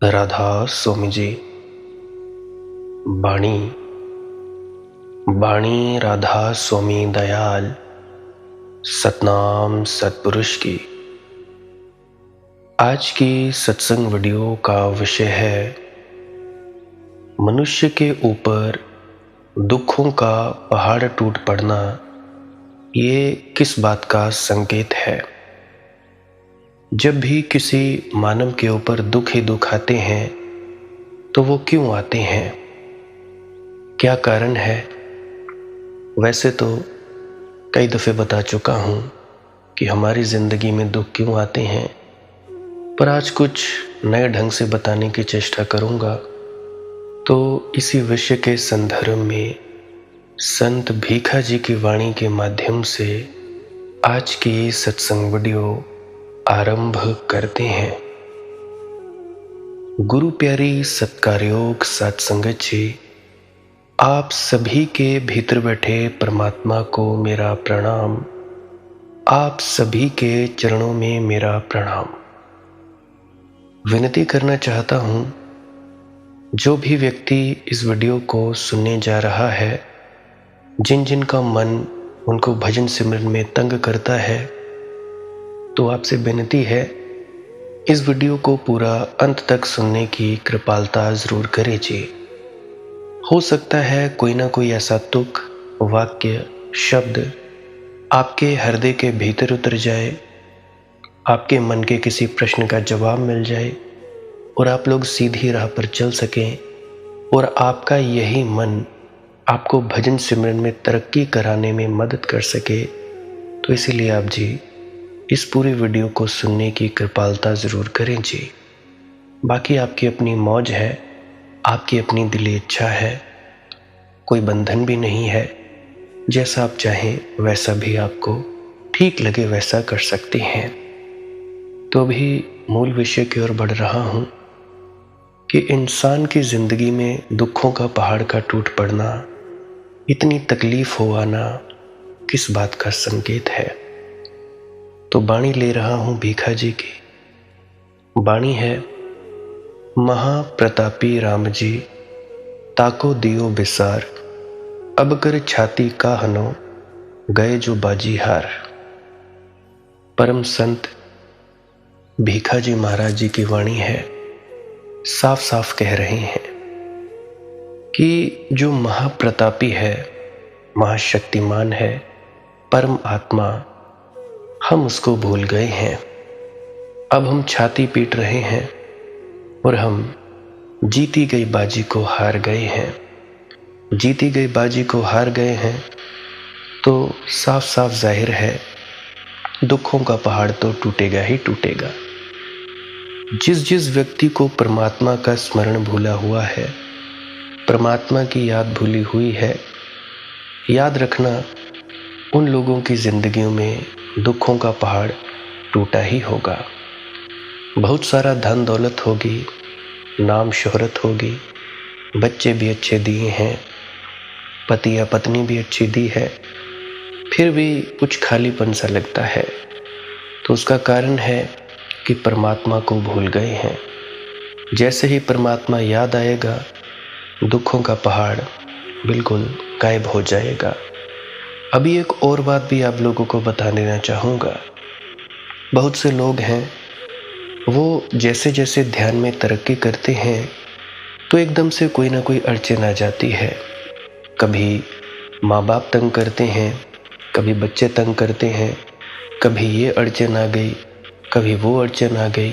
राधा स्वामी जी। बाणी बाणी राधा स्वामी दयाल सतनाम सतपुरुष की। आज की सत्संग वीडियो का विषय है मनुष्य के ऊपर दुखों का पहाड़ टूट पड़ना, ये किस बात का संकेत है। जब भी किसी मानव के ऊपर दुख ही दुख आते हैं तो वो क्यों आते हैं, क्या कारण है। वैसे तो कई दफ़े बता चुका हूँ कि हमारी ज़िंदगी में दुख क्यों आते हैं, पर आज कुछ नए ढंग से बताने की चेष्टा करूँगा। तो इसी विषय के संदर्भ में संत भीखा जी की वाणी के माध्यम से आज की सत्संग वीडियो आरंभ करते हैं। गुरु प्यारी सत्कारयोग साध संगत जी, आप सभी के भीतर बैठे परमात्मा को मेरा प्रणाम, आप सभी के चरणों में मेरा प्रणाम। विनती करना चाहता हूँ, जो भी व्यक्ति इस वीडियो को सुनने जा रहा है, जिन जिन का मन उनको भजन सिमरन में तंग करता है, तो आपसे विनती है इस वीडियो को पूरा अंत तक सुनने की कृपालता ज़रूर करें जी। हो सकता है कोई ना कोई ऐसा तुक, वाक्य, शब्द आपके हृदय के भीतर उतर जाए, आपके मन के किसी प्रश्न का जवाब मिल जाए और आप लोग सीधी राह पर चल सकें और आपका यही मन आपको भजन सिमरन में तरक्की कराने में मदद कर सके। तो इसीलिए आप जी इस पूरी वीडियो को सुनने की कृपालता ज़रूर करें जी। बाकी आपकी अपनी मौज है, आपकी अपनी दिली इच्छा है, कोई बंधन भी नहीं है। जैसा आप चाहें वैसा भी आपको ठीक लगे वैसा कर सकते हैं। तो अभी मूल विषय की ओर बढ़ रहा हूँ कि इंसान की ज़िंदगी में दुखों का पहाड़ का टूट पड़ना, इतनी तकलीफ हो आना किस बात का संकेत है। तो बाणी ले रहा हूँ भीखा जी की। बाणी है, महाप्रतापी राम जी ताको दियो बिसार, अब कर छाती का हनो गए जो बाजी हार। परम संत भीखा जी महाराज जी की वाणी है, साफ साफ कह रहे हैं कि जो महाप्रतापी है, महाशक्तिमान है, परम आत्मा, हम उसको भूल गए हैं। अब हम छाती पीट रहे हैं और हम जीती गई बाजी को हार गए हैं। जीती गई बाजी को हार गए हैं तो साफ साफ जाहिर है दुखों का पहाड़ तो टूटेगा ही टूटेगा। जिस जिस व्यक्ति को परमात्मा का स्मरण भूला हुआ है, परमात्मा की याद भूली हुई है, याद रखना उन लोगों की जिंदगियों में दुखों का पहाड़ टूटा ही होगा। बहुत सारा धन दौलत होगी, नाम शोहरत होगी, बच्चे भी अच्छे दिए हैं, पति या पत्नी भी अच्छी दी है, फिर भी कुछ खालीपन सा लगता है। तो उसका कारण है कि परमात्मा को भूल गए हैं। जैसे ही परमात्मा याद आएगा, दुखों का पहाड़ बिल्कुल गायब हो जाएगा। अभी एक और बात भी आप लोगों को बता देना चाहूँगा। बहुत से लोग हैं, वो जैसे जैसे ध्यान में तरक्की करते हैं तो एकदम से कोई ना कोई अड़चन आ जाती है। कभी माँ बाप तंग करते हैं, कभी बच्चे तंग करते हैं, कभी ये अड़चन आ गई, कभी वो अड़चन आ गई,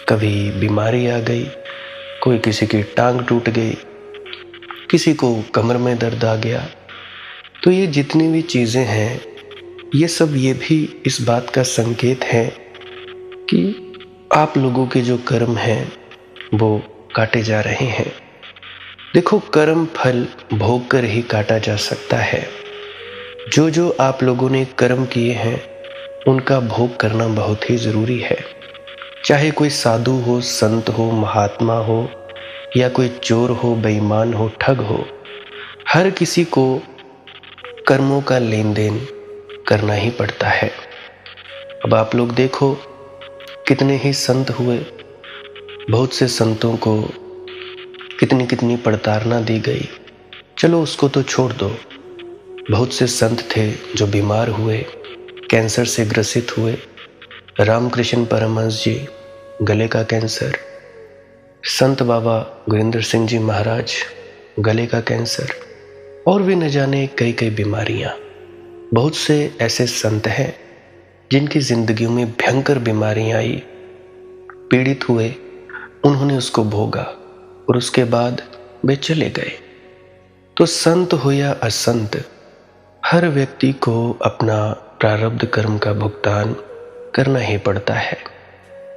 कभी बीमारी आ गई, कोई किसी की टांग टूट गई, किसी को कमर में दर्द आ गया। तो ये जितनी भी चीज़ें हैं, ये सब ये भी इस बात का संकेत है कि आप लोगों के जो कर्म हैं वो काटे जा रहे हैं। देखो, कर्म फल भोग कर ही काटा जा सकता है। जो जो आप लोगों ने कर्म किए हैं उनका भोग करना बहुत ही ज़रूरी है। चाहे कोई साधु हो, संत हो, महात्मा हो, या कोई चोर हो, बेईमान हो, ठग हो, हर किसी को कर्मों का लेन देन करना ही पड़ता है। अब आप लोग देखो, कितने ही संत हुए बहुत से संतों को कितनी कितनी प्रताड़ना दी गई, चलो उसको तो छोड़ दो। बहुत से संत थे जो बीमार हुए, कैंसर से ग्रसित हुए। रामकृष्ण परमहंस जी, गले का कैंसर। संत बाबा गुरिंदर सिंह जी महाराज, गले का कैंसर। और भी न जाने कई कई बीमारियां। बहुत से ऐसे संत हैं जिनकी जिंदगियों में भयंकर बीमारियां आई, पीड़ित हुए, उन्होंने उसको भोगा और उसके बाद वे चले गए। तो संत हो या असंत, हर व्यक्ति को अपना प्रारब्ध कर्म का भुगतान करना ही पड़ता है।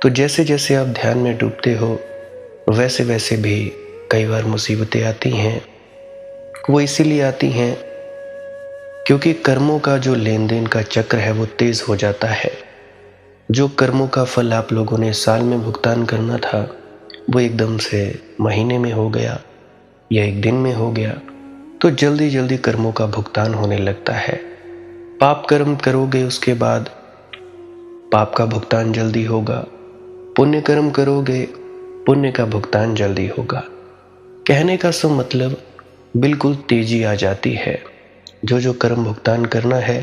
तो जैसे जैसे आप ध्यान में डूबते हो, वैसे वैसे भी कई बार मुसीबतें आती हैं। वो इसीलिए आती हैं क्योंकि कर्मों का जो लेन देन का चक्र है वो तेज हो जाता है। जो कर्मों का फल आप लोगों ने साल में भुगतान करना था, वो एकदम से महीने में हो गया या एक दिन में हो गया, तो जल्दी जल्दी कर्मों का भुगतान होने लगता है। पाप कर्म करोगे, उसके बाद पाप का भुगतान जल्दी होगा। पुण्य कर्म करोगे, पुण्य का भुगतान जल्दी होगा। कहने का सब मतलब बिल्कुल तेजी आ जाती है। जो जो कर्म भुगतान करना है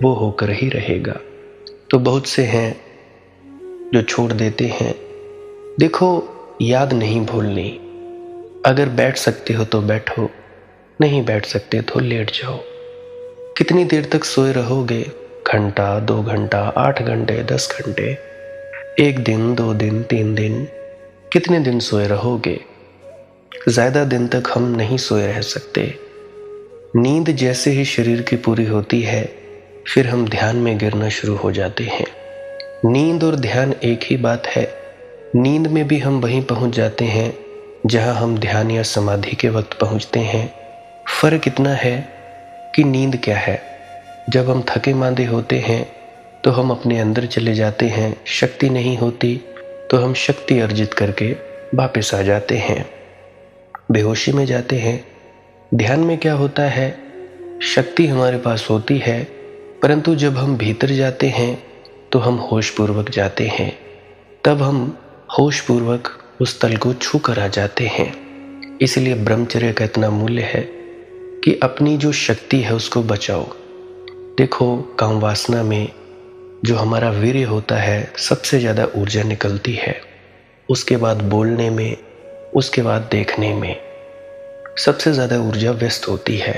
वो होकर ही रहेगा। तो बहुत से हैं जो छोड़ देते हैं। देखो, याद नहीं भूलनी। अगर बैठ सकते हो तो बैठो, नहीं बैठ सकते तो लेट जाओ। कितनी देर तक सोए रहोगे? घंटा, 2 घंटा, 8 घंटे, 10 घंटे, 1 दिन, 2 दिन, 3 दिन, कितने दिन सोए रहोगे? ज्यादा दिन तक हम नहीं सोए रह सकते। नींद जैसे ही शरीर की पूरी होती है, फिर हम ध्यान में गिरना शुरू हो जाते हैं। नींद और ध्यान एक ही बात है। नींद में भी हम वहीं पहुंच जाते हैं जहां हम ध्यान या समाधि के वक्त पहुंचते हैं। फर्क इतना है कि नींद क्या है, जब हम थके मांदे होते हैं तो हम अपने अंदर चले जाते हैं, शक्ति नहीं होती तो हम शक्ति अर्जित करके वापस आ जाते हैं, बेहोशी में जाते हैं। ध्यान में क्या होता है, शक्ति हमारे पास होती है, परंतु जब हम भीतर जाते हैं तो हम होश पूर्वक जाते हैं। तब हम होश पूर्वक उस तल को छू कर आ जाते हैं। इसलिए ब्रह्मचर्य का इतना मूल्य है कि अपनी जो शक्ति है उसको बचाओ। देखो, काम वासना में जो हमारा वीर्य होता है, सबसे ज़्यादा ऊर्जा निकलती है। उसके बाद बोलने में, उसके बाद देखने में सबसे ज़्यादा ऊर्जा वेस्ट होती है।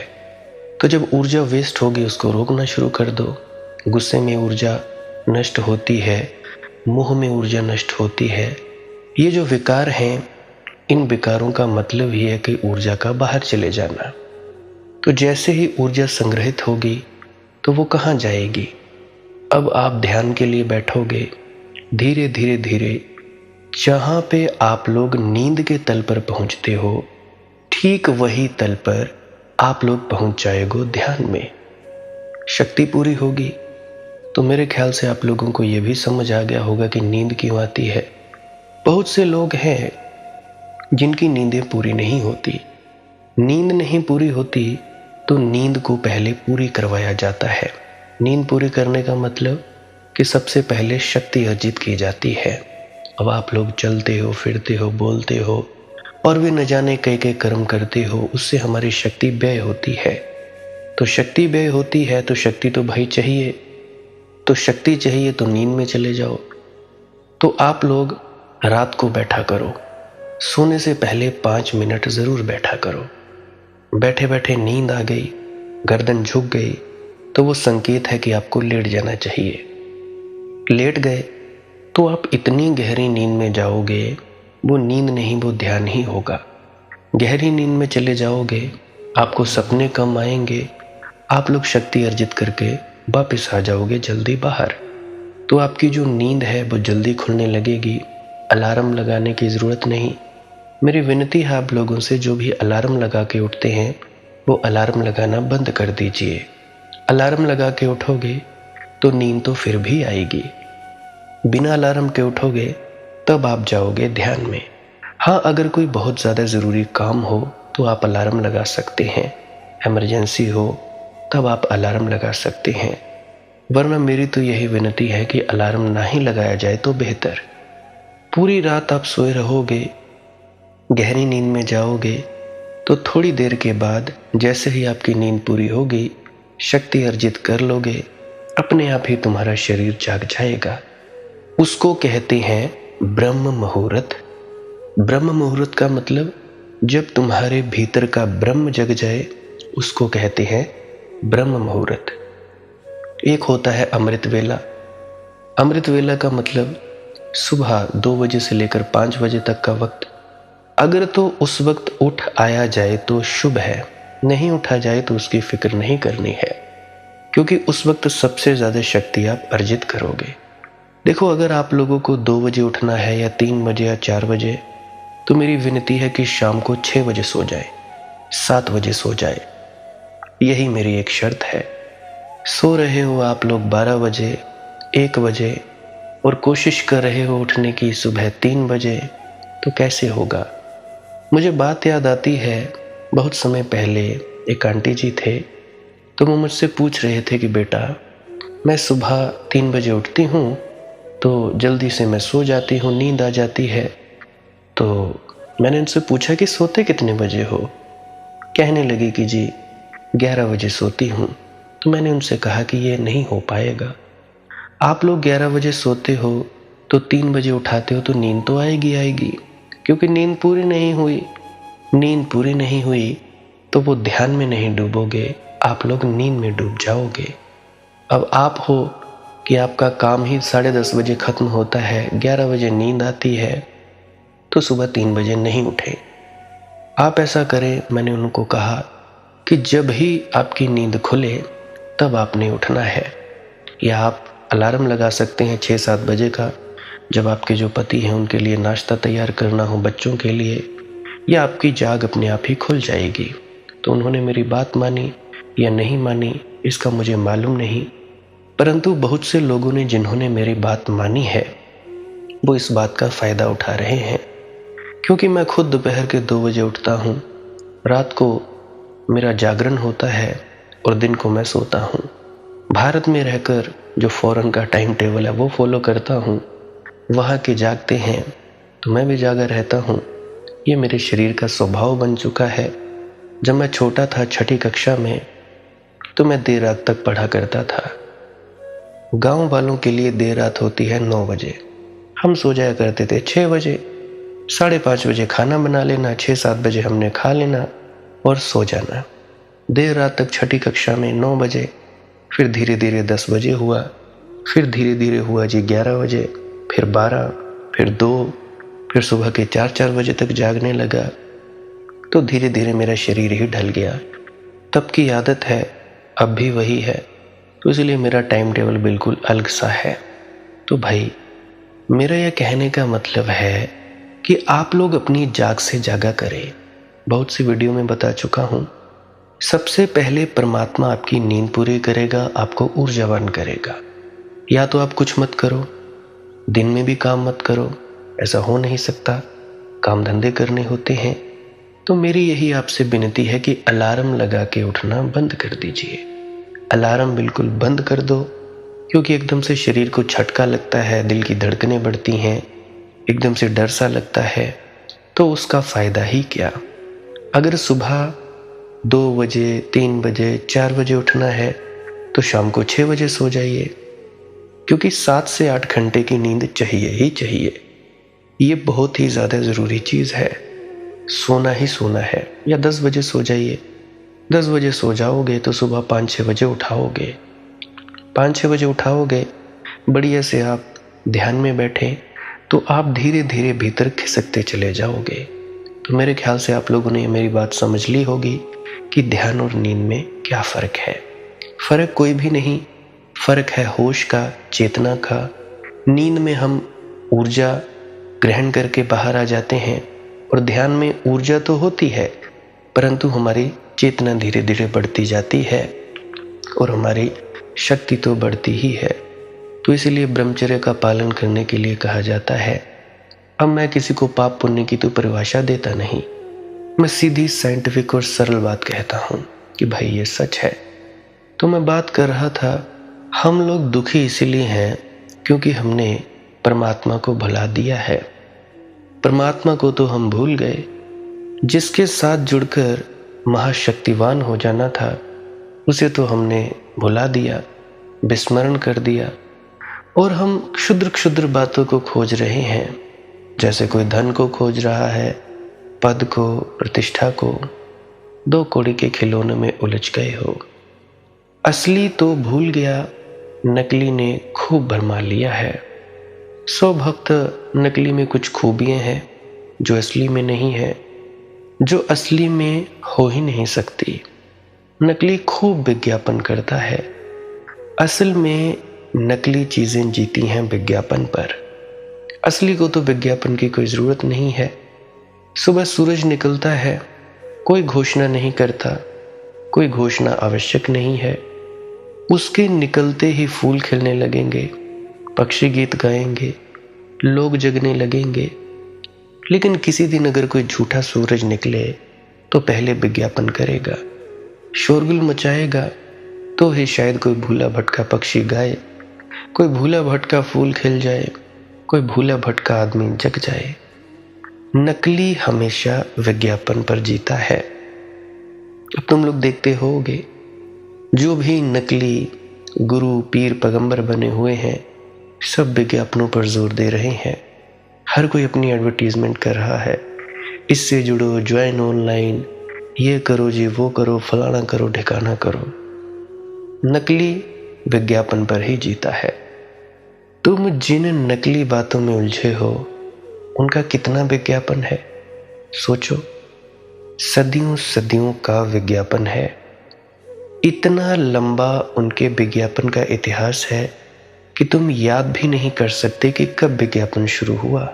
तो जब ऊर्जा वेस्ट होगी, उसको रोकना शुरू कर दो। गुस्से में ऊर्जा नष्ट होती है, मोह में ऊर्जा नष्ट होती है। ये जो विकार हैं, इन विकारों का मतलब ही है कि ऊर्जा का बाहर चले जाना। तो जैसे ही ऊर्जा संग्रहित होगी तो वो कहाँ जाएगी? अब आप ध्यान के लिए बैठोगे, धीरे धीरे धीरे जहाँ पे आप लोग नींद के तल पर पहुँचते हो, ठीक वही तल पर आप लोग पहुँच जाएगो ध्यान में। शक्ति पूरी होगी। तो मेरे ख्याल से आप लोगों को यह भी समझ आ गया होगा कि नींद क्यों आती है। बहुत से लोग हैं जिनकी नींदें पूरी नहीं होती। नींद नहीं पूरी होती तो नींद को पहले पूरी करवाया जाता है। नींद पूरी करने का मतलब कि सबसे पहले शक्ति अर्जित की जाती है। अब आप लोग चलते हो, फिरते हो, बोलते हो और भी न जाने कई कई कर्म करते हो, उससे हमारी शक्ति व्यय होती है। तो शक्ति व्यय होती है तो शक्ति तो भाई चाहिए। तो शक्ति चाहिए तो नींद में चले जाओ। तो आप लोग रात को बैठा करो, सोने से पहले 5 मिनट ज़रूर बैठा करो। बैठे बैठे नींद आ गई, गर्दन झुक गई, तो वो संकेत है कि आपको लेट जाना चाहिए। लेट गए तो आप इतनी गहरी नींद में जाओगे, वो नींद नहीं, वो ध्यान ही होगा। गहरी नींद में चले जाओगे, आपको सपने कम आएंगे, आप लोग शक्ति अर्जित करके वापस आ जाओगे जल्दी बाहर। तो आपकी जो नींद है वो जल्दी खुलने लगेगी। अलार्म लगाने की ज़रूरत नहीं। मेरी विनती है आप लोगों से, जो भी अलार्म लगा के उठते हैं वो अलार्म लगाना बंद कर दीजिए। अलार्म लगा के उठोगे तो नींद तो फिर भी आएगी। बिना अलार्म के उठोगे तब आप जाओगे ध्यान में। हाँ, अगर कोई बहुत ज़्यादा ज़रूरी काम हो तो आप अलार्म लगा सकते हैं, इमरजेंसी हो तब आप अलार्म लगा सकते हैं, वरना मेरी तो यही विनती है कि अलार्म ना ही लगाया जाए तो बेहतर। पूरी रात आप सोए रहोगे, गहरी नींद में जाओगे, तो थोड़ी देर के बाद जैसे ही आपकी नींद पूरी होगी, शक्ति अर्जित कर लोगे, अपने आप ही तुम्हारा शरीर जाग जाएगा। उसको कहते हैं ब्रह्म मुहूर्त। ब्रह्म मुहूर्त का मतलब जब तुम्हारे भीतर का ब्रह्म जग जाए, उसको कहते हैं ब्रह्म मुहूर्त। एक होता है अमृत वेला। अमृत वेला का मतलब सुबह 2 बजे से लेकर 5 बजे तक का वक्त। अगर तो उस वक्त उठ आया जाए तो शुभ है, नहीं उठा जाए तो उसकी फिक्र नहीं करनी है, क्योंकि उस वक्त सबसे ज़्यादा शक्ति आप अर्जित करोगे। देखो, अगर आप लोगों को 2 बजे उठना है या 3 बजे या 4 बजे, तो मेरी विनती है कि शाम को 6 बजे सो जाए, 7 बजे सो जाए। यही मेरी एक शर्त है। सो रहे हो आप लोग 12 बजे, 1 बजे और कोशिश कर रहे हो उठने की सुबह 3 बजे, तो कैसे होगा? मुझे बात याद आती है, बहुत समय पहले एक आंटी जी थे, तो वो मुझसे पूछ रहे थे कि बेटा, मैं सुबह 3 बजे उठती हूँ तो जल्दी से मैं सो जाती हूँ, नींद आ जाती है। तो मैंने उनसे पूछा कि सोते कितने बजे हो? कहने लगी कि जी 11 बजे सोती हूँ। तो मैंने उनसे कहा कि ये नहीं हो पाएगा। आप लोग 11 बजे सोते हो तो 3 बजे उठाते हो, तो नींद तो आएगी, क्योंकि नींद पूरी नहीं हुई। नींद पूरी नहीं हुई तो वो ध्यान में नहीं डूबोगे, आप लोग नींद में डूब जाओगे। अब आप हो कि आपका काम ही 10:30 बजे खत्म होता है, 11 बजे नींद आती है, तो सुबह 3 बजे नहीं उठे। आप ऐसा करें, मैंने उनको कहा कि जब ही आपकी नींद खुले तब आपने उठना है, या आप अलार्म लगा सकते हैं 6-7 बजे का, जब आपके जो पति हैं उनके लिए नाश्ता तैयार करना हो, बच्चों के लिए, या आपकी जाग अपने आप ही खुल जाएगी। तो उन्होंने मेरी बात मानी या नहीं मानी इसका मुझे मालूम नहीं, परंतु बहुत से लोगों ने जिन्होंने मेरी बात मानी है वो इस बात का फ़ायदा उठा रहे हैं, क्योंकि मैं खुद दोपहर के 2 बजे उठता हूँ, रात को मेरा जागरण होता है और दिन को मैं सोता हूँ। भारत में रहकर जो फॉरेन का टाइम टेबल है वो फॉलो करता हूँ, वहाँ के जागते हैं तो मैं भी जागा रहता हूँ। ये मेरे शरीर का स्वभाव बन चुका है। जब मैं छोटा था, 6ठी कक्षा में, तो मैं देर रात तक पढ़ा करता था। गांव वालों के लिए देर रात होती है 9 बजे, हम सो जाया करते थे 6 बजे। 5:30 बजे खाना बना लेना, 6-7 बजे हमने खा लेना और सो जाना। देर रात तक 6ठी कक्षा में 9 बजे, फिर धीरे धीरे 10 बजे हुआ, फिर धीरे धीरे हुआ जी 11 बजे, फिर 12, फिर 2, फिर सुबह के 4-4 बजे तक जागने लगा। तो धीरे धीरे मेरा शरीर ही ढल गया। तब की आदत है, अब भी वही है, तो इसलिए मेरा टाइम टेबल बिल्कुल अलग सा है। तो भाई, मेरा यह कहने का मतलब है कि आप लोग अपनी जाग से जागा करें। बहुत सी वीडियो में बता चुका हूँ, सबसे पहले परमात्मा आपकी नींद पूरी करेगा, आपको ऊर्जावान करेगा। या तो आप कुछ मत करो, दिन में भी काम मत करो, ऐसा हो नहीं सकता, काम धंधे करने होते हैं। तो मेरी यही आपसे विनती है कि अलार्म लगा के उठना बंद कर दीजिए। अलार्म बिल्कुल बंद कर दो, क्योंकि एकदम से शरीर को झटका लगता है, दिल की धड़कनें बढ़ती हैं, एकदम से डर सा लगता है, तो उसका फ़ायदा ही क्या। अगर सुबह 2 बजे, 3 बजे, 4 बजे उठना है तो शाम को 6 बजे सो जाइए, क्योंकि 7 से 8 घंटे की नींद चाहिए ही चाहिए। ये बहुत ही ज़्यादा ज़रूरी चीज़ है, सोना ही सोना है। या 10 बजे सो जाइए, 10 बजे सो जाओगे तो सुबह 5-6 बजे उठाओगे, 5-6 बजे उठाओगे, बढ़िया से आप ध्यान में बैठे तो आप धीरे धीरे भीतर खिसकते चले जाओगे। तो मेरे ख्याल से आप लोगों ने मेरी बात समझ ली होगी कि ध्यान और नींद में क्या फ़र्क है। फ़र्क कोई भी नहीं, फ़र्क है होश का, चेतना का। नींद में हम ऊर्जा ग्रहण करके बाहर आ जाते हैं, और ध्यान में ऊर्जा तो होती है, परंतु हमारी चेतना धीरे धीरे बढ़ती जाती है और हमारी शक्ति तो बढ़ती ही है। तो इसलिए ब्रह्मचर्य का पालन करने के लिए कहा जाता है। अब मैं किसी को पाप पुण्य की तो परिभाषा देता नहीं, मैं सीधी साइंटिफिक और सरल बात कहता हूँ कि भाई ये सच है। तो मैं बात कर रहा था, हम लोग दुखी इसलिए हैं क्योंकि हमने परमात्मा को भुला दिया है। परमात्मा को तो हम भूल गए, जिसके साथ जुड़कर महाशक्तिवान हो जाना था उसे तो हमने भुला दिया, विस्मरण कर दिया। और हम क्षुद्र क्षुद्र बातों को खोज रहे हैं, जैसे कोई धन को खोज रहा है, पद को, प्रतिष्ठा को। दो कौड़ी के खिलौने में उलझ गए हो। असली तो भूल गया, नकली ने खूब भरमा लिया है। 100 भक्त नकली में कुछ खूबियां हैं जो असली में नहीं है, जो असली में हो ही नहीं सकती। नकली खूब विज्ञापन करता है, असल में नकली चीजें जीती हैं विज्ञापन पर। असली को तो विज्ञापन की कोई जरूरत नहीं है। सुबह सूरज निकलता है, कोई घोषणा नहीं करता, कोई घोषणा आवश्यक नहीं है। उसके निकलते ही फूल खिलने लगेंगे, पक्षी गीत गाएंगे, लोग जगने लगेंगे। लेकिन किसी दिन अगर कोई झूठा सूरज निकले तो पहले विज्ञापन करेगा, शोरगुल मचाएगा, तो ही शायद कोई भूला भटका पक्षी गाए, कोई भूला भटका फूल खिल जाए, कोई भूला भटका आदमी जग जाए। नकली हमेशा विज्ञापन पर जीता है। अब तुम लोग देखते होगे, जो भी नकली गुरु पीर पैगंबर बने हुए हैं, सब विज्ञापनों पर जोर दे रहे हैं। हर कोई अपनी एडवर्टीजमेंट कर रहा है, इससे जुड़ो, ज्वाइन ऑनलाइन, ये करो जी, वो करो, फलाना करो, ढिकाना करो। नकली विज्ञापन पर ही जीता है। तुम जिन नकली बातों में उलझे हो उनका कितना विज्ञापन है, सोचो। सदियों सदियों का विज्ञापन है। इतना लंबा उनके विज्ञापन का इतिहास है कि तुम याद भी नहीं कर सकते कि कब विज्ञापन शुरू हुआ,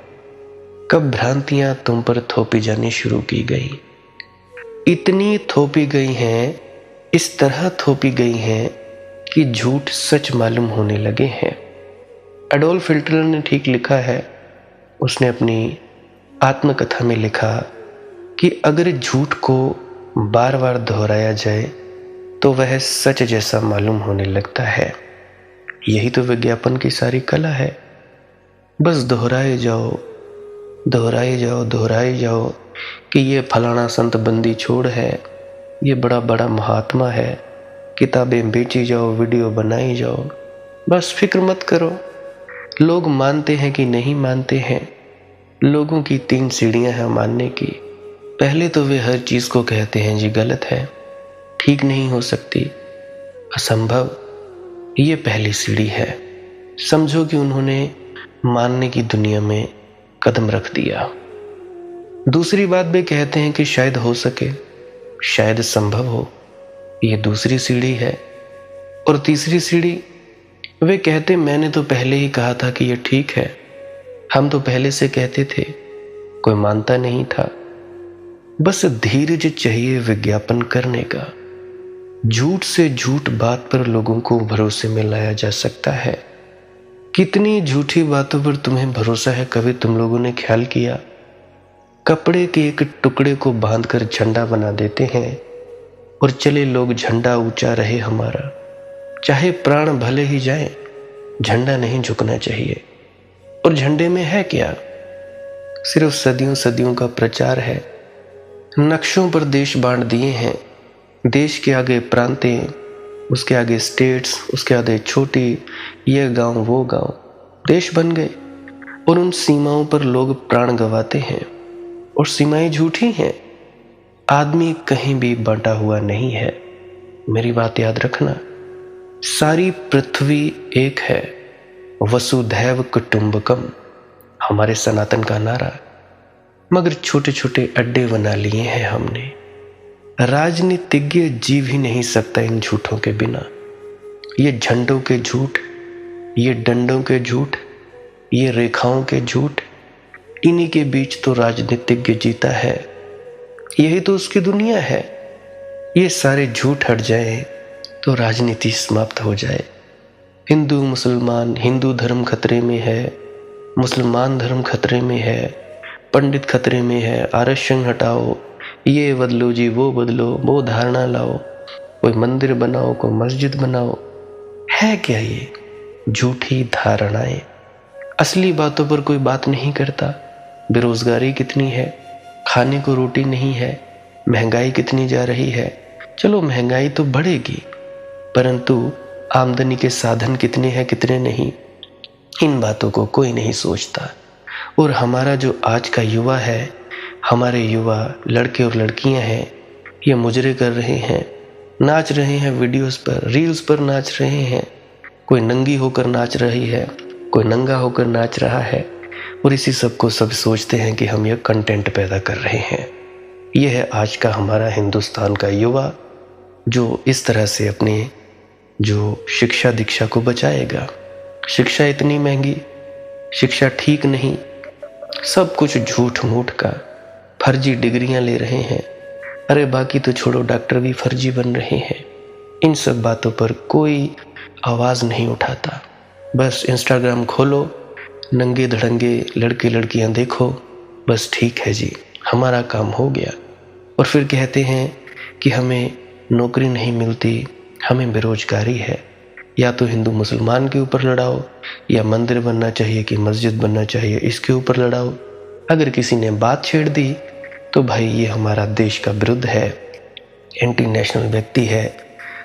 कब भ्रांतियां तुम पर थोपी जानी शुरू की गई। इतनी थोपी गई हैं, इस तरह थोपी गई हैं कि झूठ सच मालूम होने लगे हैं। एडोल्फ हिटलर ने ठीक लिखा है, उसने अपनी आत्मकथा में लिखा कि अगर झूठ को बार बार दोहराया जाए तो वह सच जैसा मालूम होने लगता है। यही तो विज्ञापन की सारी कला है। बस दोहराए जाओ, दोहराए जाओ, दोहराए जाओ कि ये फलाना संत बंदी छोड़ है, ये बड़ा बड़ा महात्मा है, किताबें बेची जाओ, वीडियो बनाई जाओ। बस फिक्र मत करो, लोग मानते हैं कि नहीं मानते हैं। लोगों की 3 सीढ़ियां हैं मानने की। पहले तो वे हर चीज को कहते हैं जी गलत है, ठीक नहीं हो सकती, असंभव। ये पहली सीढ़ी है। समझो कि उन्होंने मानने की दुनिया में कदम रख दिया। दूसरी बात वे कहते हैं कि शायद हो सके, शायद संभव हो, ये दूसरी सीढ़ी है। और तीसरी सीढ़ी, वे कहते मैंने तो पहले ही कहा था कि ये ठीक है, हम तो पहले से कहते थे, कोई मानता नहीं था। बस धीरज चाहिए विज्ञापन करने का। झूठ से झूठ बात पर लोगों को भरोसे में लाया जा सकता है। कितनी झूठी बातों पर तुम्हें भरोसा है, कभी तुम लोगों ने ख्याल किया? कपड़े के एक टुकड़े को बांधकर झंडा बना देते हैं और चले लोग, झंडा ऊंचा रहे हमारा, चाहे प्राण भले ही जाए, झंडा नहीं झुकना चाहिए। और झंडे में है क्या? सिर्फ सदियों सदियों का प्रचार है। नक्शों पर देश बांट दिए हैं, देश के आगे प्रांतें, उसके आगे स्टेट्स, उसके आगे छोटी, ये गांव वो गांव, देश बन गए। और उन सीमाओं पर लोग प्राण गंवाते हैं, और सीमाएं झूठी हैं। आदमी कहीं भी बांटा हुआ नहीं है। मेरी बात याद रखना, सारी पृथ्वी एक है, वसुधैव कुटुंबकम, हमारे सनातन का नारा। मगर छोटे छोटे अड्डे बना लिए हैं हमने। राजनीतिज्ञ जीव ही नहीं सकता इन झूठों के बिना। ये झंडों के झूठ, ये डंडों के झूठ, ये रेखाओं के झूठ, इन्हीं के बीच तो राजनीतिज्ञ जीता है। यही तो उसकी दुनिया है। ये सारे झूठ हट जाए तो राजनीति समाप्त हो जाए। हिंदू मुसलमान, हिंदू धर्म खतरे में है, मुसलमान धर्म खतरे में है, पंडित खतरे में है, आरक्षण हटाओ, ये बदलो जी, वो बदलो, वो धारणा लाओ, कोई मंदिर बनाओ, कोई मस्जिद बनाओ। है क्या ये? झूठी धारणाएं। असली बातों पर कोई बात नहीं करता। बेरोजगारी कितनी है, खाने को रोटी नहीं है, महंगाई कितनी जा रही है। चलो महंगाई तो बढ़ेगी, परंतु आमदनी के साधन कितने हैं कितने नहीं, इन बातों को कोई नहीं सोचता। और हमारा जो आज का युवा है, हमारे युवा लड़के और लड़कियां हैं, ये मुजरे कर रहे हैं, नाच रहे हैं, वीडियोस पर रील्स पर नाच रहे हैं। कोई नंगी होकर नाच रही है, कोई नंगा होकर नाच रहा है, और इसी सब को सब सोचते हैं कि हम ये कंटेंट पैदा कर रहे हैं। यह है आज का हमारा हिंदुस्तान का युवा, जो इस तरह से अपने जो शिक्षा दीक्षा को बचाएगा। शिक्षा इतनी महंगी, शिक्षा ठीक नहीं, सब कुछ झूठ मूठ का, फर्जी डिग्रियां ले रहे हैं। अरे बाकी तो छोड़ो, डॉक्टर भी फर्जी बन रहे हैं। इन सब बातों पर कोई आवाज़ नहीं उठाता। बस इंस्टाग्राम खोलो, नंगे धड़ंगे लड़के लड़कियां देखो, बस ठीक है जी, हमारा काम हो गया। और फिर कहते हैं कि हमें नौकरी नहीं मिलती, हमें बेरोजगारी है। या तो हिंदू मुसलमान के ऊपर लड़ाओ, या मंदिर बनना चाहिए कि मस्जिद बनना चाहिए, इसके ऊपर लड़ाओ। अगर किसी ने बात छेड़ दी तो भाई ये हमारा देश का विरुद्ध है, एंटी नेशनल व्यक्ति है,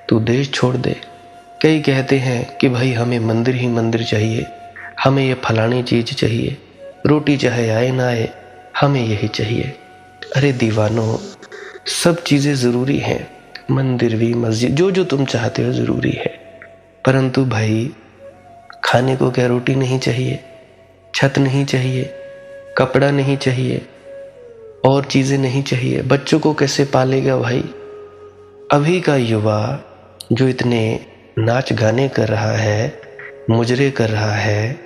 तू देश छोड़ दे। कई कहते हैं कि भाई हमें मंदिर ही मंदिर चाहिए, हमें ये फलानी चीज़ चाहिए, रोटी चाहे आए ना आए, हमें यही चाहिए। अरे दीवानों, सब चीज़ें ज़रूरी हैं, मंदिर भी मस्जिद जो जो तुम चाहते हो ज़रूरी है, परंतु भाई खाने को क्या रोटी नहीं चाहिए, छत नहीं चाहिए, कपड़ा नहीं चाहिए, और चीज़ें नहीं चाहिए? बच्चों को कैसे पालेगा भाई? अभी का युवा जो इतने नाच गाने कर रहा है, मुजरे कर रहा है,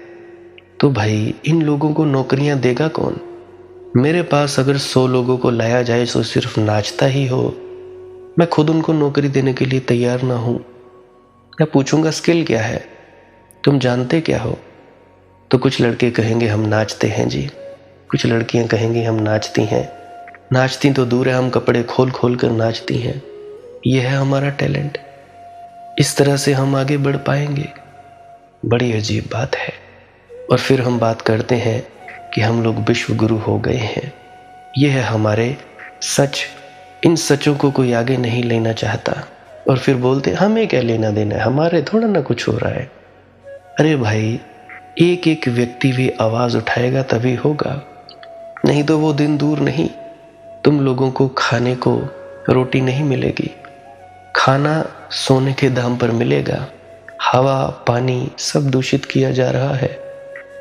तो भाई इन लोगों को नौकरियां देगा कौन? मेरे पास अगर 100 लोगों को लाया जाए जो सिर्फ नाचता ही हो, मैं खुद उनको नौकरी देने के लिए तैयार ना हूं। मैं पूछूंगा स्किल क्या है, तुम जानते क्या हो? तो कुछ लड़के कहेंगे हम नाचते हैं जी, कुछ लड़कियां कहेंगी हम नाचती हैं, नाचती तो दूर है, हम कपड़े खोल खोल कर नाचती हैं। यह है हमारा टैलेंट। इस तरह से हम आगे बढ़ पाएंगे? बड़ी अजीब बात है। और फिर हम बात करते हैं कि हम लोग विश्व गुरु हो गए हैं। यह है हमारे सच। इन सचों को कोई आगे नहीं लेना चाहता, और फिर बोलते हमें क्या लेना देना है, हमारे थोड़ा ना कुछ हो रहा है। अरे भाई, एक एक व्यक्ति भी आवाज़ उठाएगा तभी होगा, नहीं तो वो दिन दूर नहीं। तुम लोगों को खाने को रोटी नहीं मिलेगी, खाना सोने के दाम पर मिलेगा। हवा पानी सब दूषित किया जा रहा है,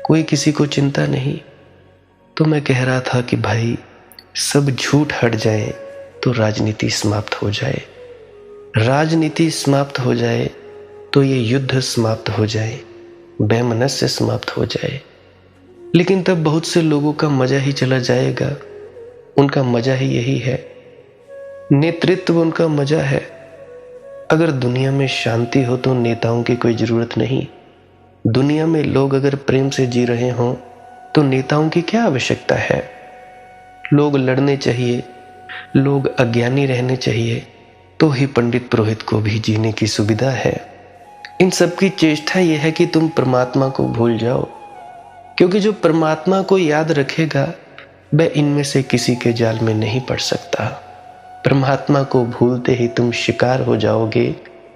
कोई किसी को चिंता नहीं। तो मैं कह रहा था कि भाई सब झूठ हट जाए तो राजनीति समाप्त हो जाए, राजनीति समाप्त हो जाए तो ये युद्ध समाप्त हो जाए, वैमनस्य समाप्त हो जाए। लेकिन तब बहुत से लोगों का मजा ही चला जाएगा। उनका मजा ही यही है, नेतृत्व उनका मजा है। अगर दुनिया में शांति हो तो नेताओं की कोई जरूरत नहीं। दुनिया में लोग अगर प्रेम से जी रहे हों तो नेताओं की क्या आवश्यकता है? लोग लड़ने चाहिए, लोग अज्ञानी रहने चाहिए, तो ही पंडित पुरोहित को भी जीने की सुविधा है। इन सब की चेष्टा यह है कि तुम परमात्मा को भूल जाओ, क्योंकि जो परमात्मा को याद रखेगा वह इनमें से किसी के जाल में नहीं पड़ सकता। परमात्मा को भूलते ही तुम शिकार हो जाओगे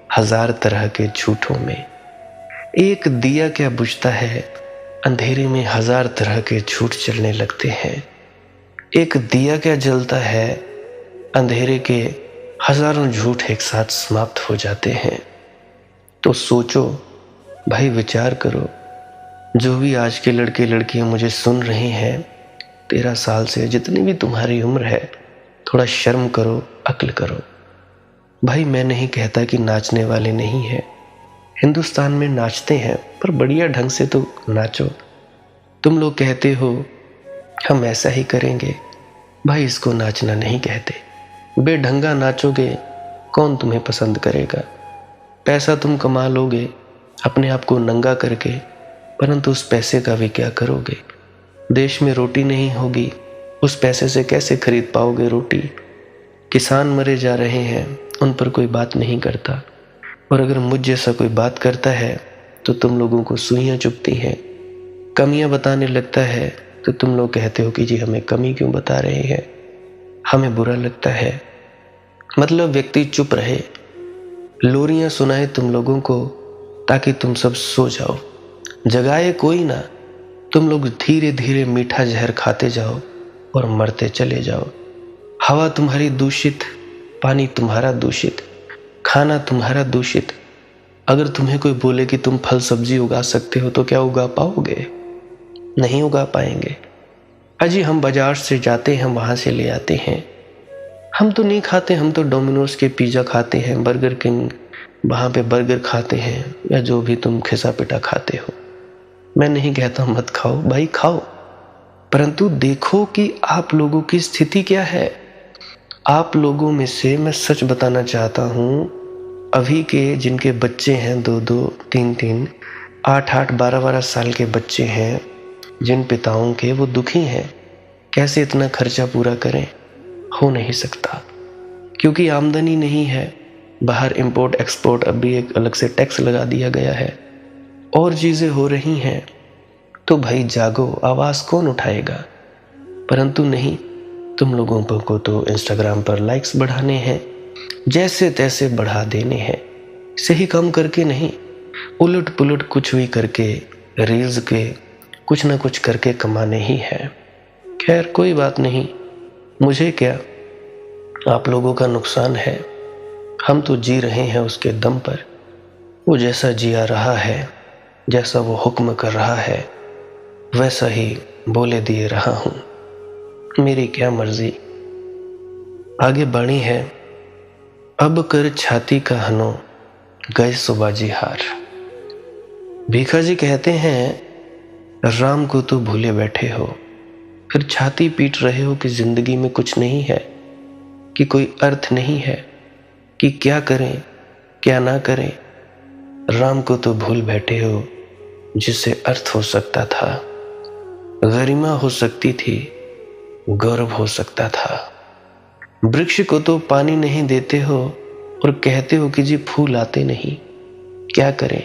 1000 तरह के झूठों में। एक दिया क्या बुझता है, अंधेरे में 1000 तरह के झूठ चलने लगते हैं। एक दिया क्या जलता है, अंधेरे के हजारों झूठ एक साथ समाप्त हो जाते हैं। तो सोचो भाई, विचार करो। जो भी आज के लड़के लड़कियां मुझे सुन रहे हैं, 13 साल से जितनी भी तुम्हारी उम्र है, थोड़ा शर्म करो, अक्ल करो। भाई मैं नहीं कहता कि नाचने वाले नहीं हैं, हिंदुस्तान में नाचते हैं, पर बढ़िया ढंग से तो नाचो। तुम लोग कहते हो हम ऐसा ही करेंगे, भाई इसको नाचना नहीं कहते। बेढंगा नाचोगे कौन तुम्हें पसंद करेगा? पैसा तुम कमा लोगे अपने आप को नंगा करके, परंतु उस पैसे का भी क्या करोगे? देश में रोटी नहीं होगी, उस पैसे से कैसे खरीद पाओगे रोटी? किसान मरे जा रहे हैं, उन पर कोई बात नहीं करता, और अगर मुझ जैसा कोई बात करता है तो तुम लोगों को सुइयां चुभती हैं, कमियां बताने लगता है तो तुम लोग कहते हो कि जी हमें कमी क्यों बता रहे हैं, हमें बुरा लगता है। मतलब व्यक्ति चुप रहे, लोरियां सुनाए तुम लोगों को ताकि तुम सब सो जाओ, जगाए कोई ना, तुम लोग धीरे धीरे मीठा जहर खाते जाओ और मरते चले जाओ। हवा तुम्हारी दूषित, पानी तुम्हारा दूषित, खाना तुम्हारा दूषित। अगर तुम्हें कोई बोले कि तुम फल सब्जी उगा सकते हो तो क्या उगा पाओगे? नहीं उगा पाएंगे। अजी हम बाजार से जाते हैं, वहां से ले आते हैं। हम तो नहीं खाते, हम तो डोमिनोज के पिज्जा खाते हैं, बर्गर किंग वहां पे बर्गर खाते हैं, या जो भी तुम खिसा पिटा खाते हो। मैं नहीं कहता मत खाओ भाई, खाओ, परंतु देखो कि आप लोगों की स्थिति क्या है। आप लोगों में से मैं सच बताना चाहता हूं, अभी के जिनके बच्चे हैं 2-2, 3-3, 8-8, 12-12 साल के बच्चे हैं, जिन पिताओं के, वो दुखी हैं। कैसे इतना खर्चा पूरा करें? हो नहीं सकता, क्योंकि आमदनी नहीं है। बाहर इंपोर्ट एक्सपोर्ट, अभी एक अलग से टैक्स लगा दिया गया है, और चीजें हो रही हैं। तो भाई जागो, आवाज कौन उठाएगा? परंतु नहीं, तुम लोगों को तो इंस्टाग्राम पर लाइक्स बढ़ाने हैं, जैसे तैसे बढ़ा देने हैं, सही काम करके नहीं, उलट पुलट कुछ भी करके, रील्स के कुछ ना कुछ करके कमाने ही है। खैर कोई बात नहीं, मुझे क्या, आप लोगों का नुकसान है। हम तो जी रहे हैं उसके दम पर, वो जैसा जिया रहा है, जैसा वो हुक्म कर रहा है, वैसा ही बोले दिए रहा हूं। मेरी क्या मर्जी। आगे बढ़ी है, अब कर छाती का हनो, गए सुबाजी हार। भीखा जी कहते हैं राम को तो भूले बैठे हो, फिर छाती पीट रहे हो कि जिंदगी में कुछ नहीं है, कि कोई अर्थ नहीं है, कि क्या करें क्या ना करें। राम को तो भूल बैठे हो जिससे अर्थ हो सकता था, गरिमा हो सकती थी, गौरव हो सकता था। वृक्ष को तो पानी नहीं देते हो और कहते हो कि जी फूल आते नहीं, क्या करें।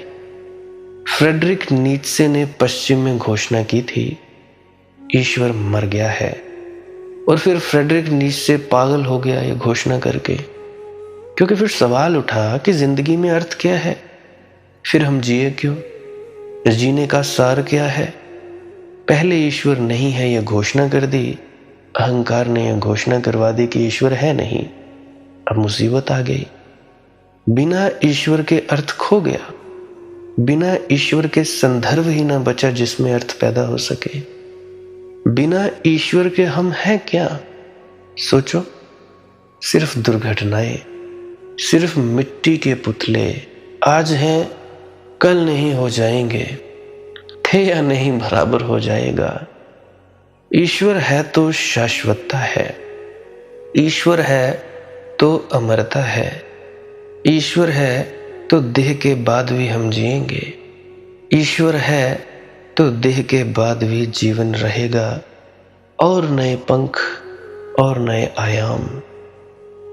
फ्रेडरिक नीत्शे ने पश्चिम में घोषणा की थी, ईश्वर मर गया है, और फिर फ्रेडरिक नीत्शे पागल हो गया ये घोषणा करके, क्योंकि फिर सवाल उठा कि जिंदगी में अर्थ क्या है, फिर हम जिए क्यों, जीने का सार क्या है। पहले ईश्वर नहीं है यह घोषणा कर दी, अहंकार ने यह घोषणा करवा दी कि ईश्वर है नहीं, अब मुसीबत आ गई। बिना ईश्वर के अर्थ खो गया, बिना ईश्वर के संदर्भ ही ना बचा जिसमें अर्थ पैदा हो सके। बिना ईश्वर के हम हैं क्या? सोचो, सिर्फ दुर्घटनाएं, सिर्फ मिट्टी के पुतले, आज हैं कल नहीं हो जाएंगे, थे या नहीं बराबर हो जाएगा। ईश्वर है तो शाश्वतता है, ईश्वर है तो अमरता है, ईश्वर है तो देह के बाद भी हम जिएंगे, ईश्वर है तो देह के बाद भी जीवन रहेगा, और नए पंख और नए आयाम।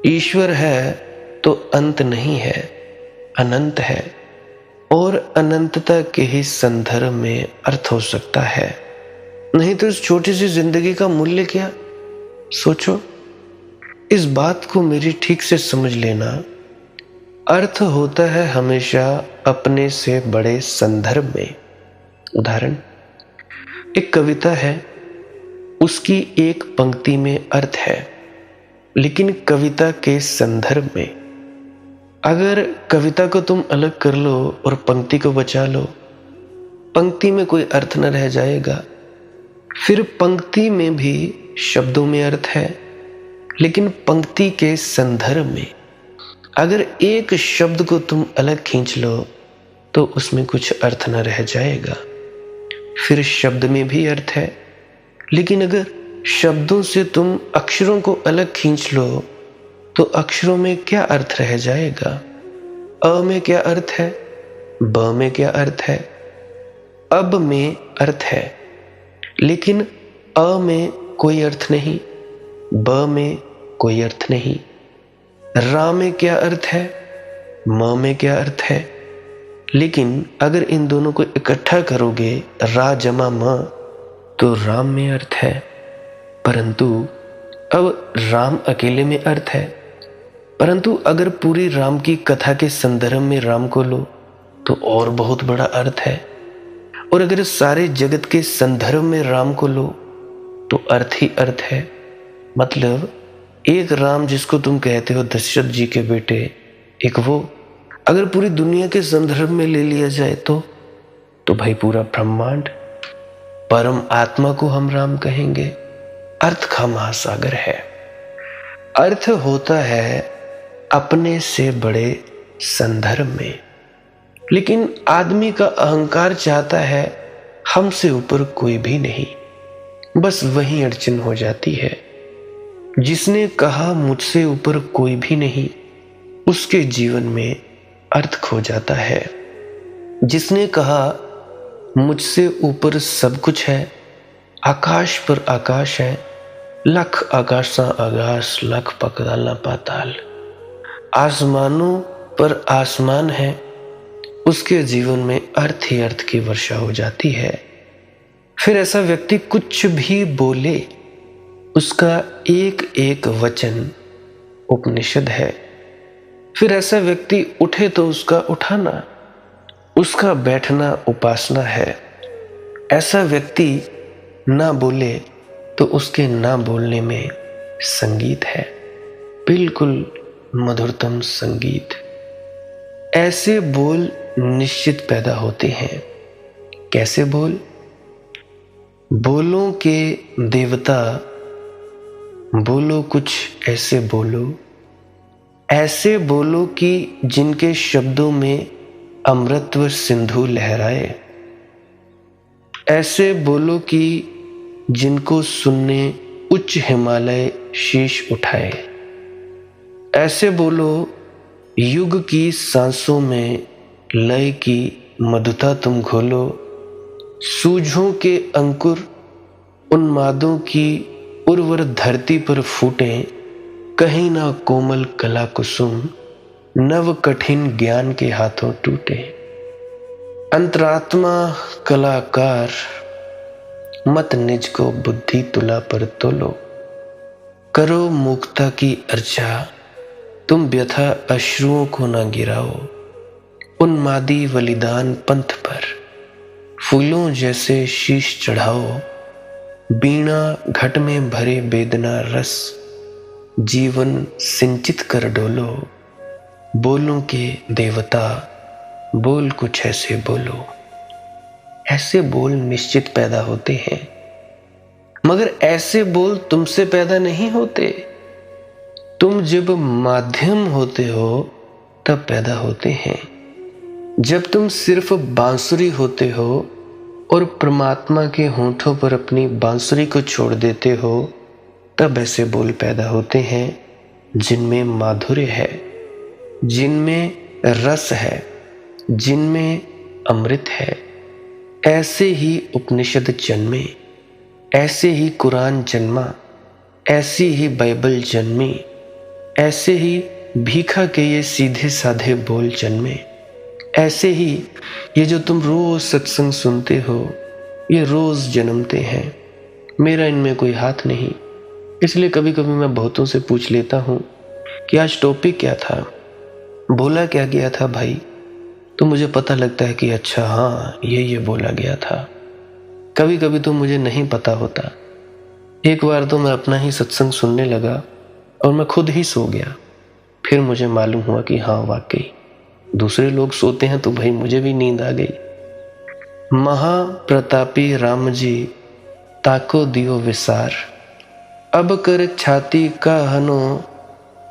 ईश्वर है तो अंत नहीं है, अनंत है, और अनंतता के ही संदर्भ में अर्थ हो सकता है। नहीं तो इस छोटी सी जिंदगी का मूल्य क्या? सोचो, इस बात को मेरी ठीक से समझ लेना। अर्थ होता है हमेशा अपने से बड़े संदर्भ में। उदाहरण, एक कविता है, उसकी एक पंक्ति में अर्थ है, लेकिन कविता के संदर्भ में। अगर कविता को तुम अलग कर लो और पंक्ति को बचा लो, पंक्ति में कोई अर्थ न रह जाएगा। फिर पंक्ति में भी शब्दों में अर्थ है, लेकिन पंक्ति के संदर्भ में। अगर एक शब्द को तुम अलग खींच लो तो उसमें कुछ अर्थ न रह जाएगा। फिर शब्द में भी अर्थ है, लेकिन अगर शब्दों से तुम अक्षरों को अलग खींच लो तो अक्षरों में क्या अर्थ रह जाएगा? अ में क्या अर्थ है, ब में क्या अर्थ है, अब में अर्थ है, लेकिन अ में कोई अर्थ नहीं, ब में कोई अर्थ नहीं। रा में क्या अर्थ है, म में क्या अर्थ है, लेकिन अगर इन दोनों को इकट्ठा करोगे, रा जमा म, तो राम में अर्थ है, परंतु अब राम अकेले में अर्थ है, परंतु अगर पूरी राम की कथा के संदर्भ में राम को लो तो और बहुत बड़ा अर्थ है, और अगर सारे जगत के संदर्भ में राम को लो तो अर्थ ही अर्थ है। मतलब एक राम जिसको तुम कहते हो दशरथ जी के बेटे, एक वो अगर पूरी दुनिया के संदर्भ में ले लिया जाए तो भाई पूरा ब्रह्मांड, परम आत्मा को हम राम कहेंगे। अर्थ का महासागर है। अर्थ होता है अपने से बड़े संदर्भ में, लेकिन आदमी का अहंकार चाहता है हमसे ऊपर कोई भी नहीं। बस वही अड़चन हो जाती है। जिसने कहा मुझसे ऊपर कोई भी नहीं, उसके जीवन में अर्थ खो जाता है। जिसने कहा मुझसे ऊपर सब कुछ है, आकाश पर आकाश है, लख आकाशा आकाश, लख पकड़ाला पाताल, आसमानों पर आसमान है, उसके जीवन में अर्थ ही अर्थ की वर्षा हो जाती है। फिर ऐसा व्यक्ति कुछ भी बोले, उसका एक एक वचन उपनिषद है। फिर ऐसा व्यक्ति उठे तो उसका उठाना, उसका बैठना उपासना है। ऐसा व्यक्ति ना बोले तो उसके ना बोलने में संगीत है, बिल्कुल मधुरतम संगीत। ऐसे बोल निश्चित पैदा होते हैं। कैसे बोल? बोलों के देवता, बोलो कुछ ऐसे बोलो कि जिनके शब्दों में अमृतत्व सिंधु लहराए। ऐसे बोलो कि जिनको सुनने उच्च हिमालय शीश उठाए। ऐसे बोलो युग की सांसों में लय की मधुता तुम घोलो। सूझों के अंकुर उन्मादों की उर्वर धरती पर फूटे, कहीं ना कोमल कला कुसुम नव कठिन ज्ञान के हाथों टूटे। अंतरात्मा कलाकार मत निज को बुद्धि तुला पर तोलो। करो मुक्ता की अर्चा, तुम व्यथा अश्रुओं को ना गिराओ। उन्मादी बलिदान पंथ पर फूलों जैसे शीश चढ़ाओ। बीणा घट में भरे वेदना रस, जीवन सिंचित कर डोलो। बोलों के देवता, बोल कुछ ऐसे बोलो। ऐसे बोल निश्चित पैदा होते हैं, मगर ऐसे बोल तुमसे पैदा नहीं होते। तुम जब माध्यम होते हो तब पैदा होते हैं। जब तुम सिर्फ बांसुरी होते हो और परमात्मा के होठों पर अपनी बांसुरी को छोड़ देते हो, तब ऐसे बोल पैदा होते हैं जिनमें माधुर्य है, जिनमें रस है, जिनमें अमृत है। ऐसे ही उपनिषद जन्मे, ऐसे ही कुरान जन्मा, ऐसी ही बाइबल जन्मी, ऐसे ही भीखा के ये सीधे साधे बोल जन्मे। ऐसे ही ये जो तुम रोज सत्संग सुनते हो, ये रोज जन्मते हैं। मेरा इनमें कोई हाथ नहीं। इसलिए कभी कभी मैं बहुतों से पूछ लेता हूँ कि आज टॉपिक क्या था, बोला क्या गया था भाई, तो मुझे पता लगता है कि अच्छा हाँ ये बोला गया था। कभी कभी तो मुझे नहीं पता होता। एक बार तो मैं अपना ही सत्संग सुनने लगा और मैं खुद ही सो गया। फिर मुझे मालूम हुआ कि हाँ वाकई दूसरे लोग सोते हैं तो भाई मुझे भी नींद आ गई। महाप्रतापी राम जी ताको दियो विसार, अब कर छाती का हनो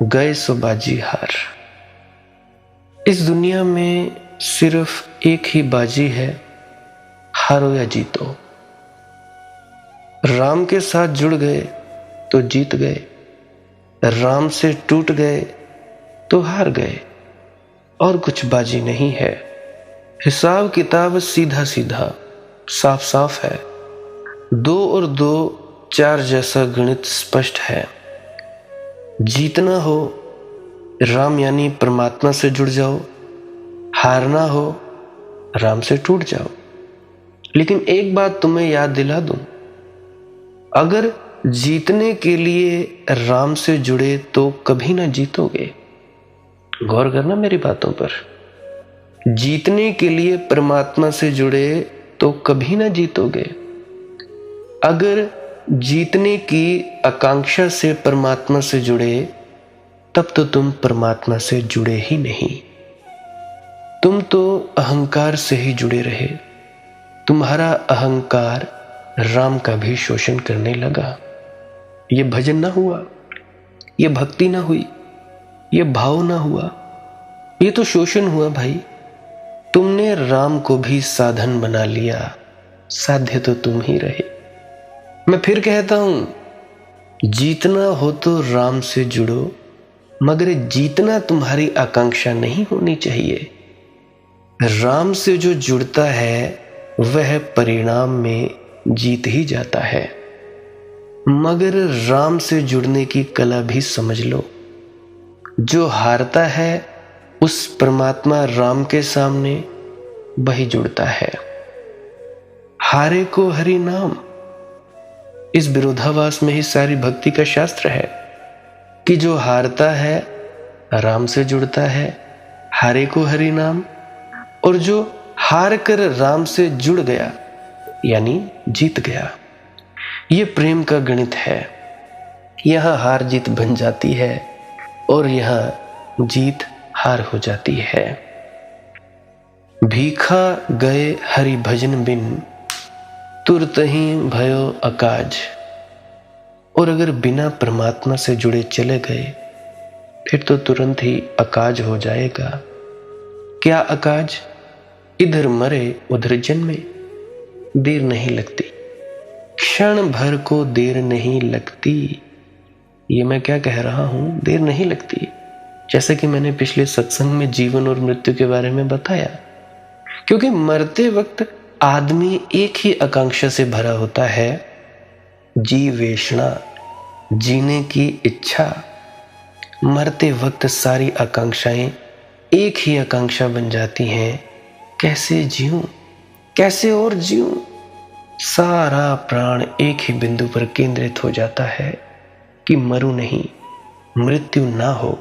गए सो बाजी हार। इस दुनिया में सिर्फ एक ही बाजी है, हारो या जीतो। राम के साथ जुड़ गए तो जीत गए, राम से टूट गए तो हार गए, और कुछ बाजी नहीं है। हिसाब किताब सीधा सीधा साफ साफ है। 2 और 2 4 जैसा गणित स्पष्ट है। जीतना हो राम यानी परमात्मा से जुड़ जाओ, हारना हो राम से टूट जाओ। लेकिन एक बात तुम्हें याद दिला दूं, अगर जीतने के लिए राम से जुड़े तो कभी ना जीतोगे। गौर करना मेरी बातों पर। जीतने के लिए परमात्मा से जुड़े तो कभी ना जीतोगे। अगर जीतने की आकांक्षा से परमात्मा से जुड़े तब तो तुम परमात्मा से जुड़े ही नहीं। तुम तो अहंकार से ही जुड़े रहे। तुम्हारा अहंकार राम का भी शोषण करने लगा। ये भजन ना हुआ, ये भक्ति ना हुई, ये भाव ना हुआ, ये तो शोषण हुआ भाई। तुमने राम को भी साधन बना लिया, साध्य तो तुम ही रहे। मैं फिर कहता हूं, जीतना हो तो राम से जुड़ो, मगर जीतना तुम्हारी आकांक्षा नहीं होनी चाहिए। राम से जो जुड़ता है वह परिणाम में जीत ही जाता है, मगर राम से जुड़ने की कला भी समझ लो। जो हारता है उस परमात्मा राम के सामने वही जुड़ता है। हारे को हरि नाम, इस विरोधाभास में ही सारी भक्ति का शास्त्र है कि जो हारता है राम से जुड़ता है, हारे को हरि नाम, और जो हार कर राम से जुड़ गया यानी जीत गया। ये प्रेम का गणित है। यहां हार जीत बन जाती है और यहां जीत हार हो जाती है। भीखा गए हरि भजन बिन, तुरत ही भयो अकाज। और अगर बिना परमात्मा से जुड़े चले गए फिर तो तुरंत ही अकाज हो जाएगा। क्या अकाज? इधर मरे उधर जन्मे, देर नहीं लगती, क्षण भर को देर नहीं लगती। ये मैं क्या कह रहा हूं, देर नहीं लगती। जैसे कि मैंने पिछले सत्संग में जीवन और मृत्यु के बारे में बताया, क्योंकि मरते वक्त आदमी एक ही आकांक्षा से भरा होता है, जीवेषणा, जीने की इच्छा। मरते वक्त सारी आकांक्षाएं एक ही आकांक्षा बन जाती हैं, कैसे जीऊं, कैसे और जीऊं। सारा प्राण एक ही बिंदु पर केंद्रित हो जाता है कि मरूं नहीं, मृत्यु ना हो।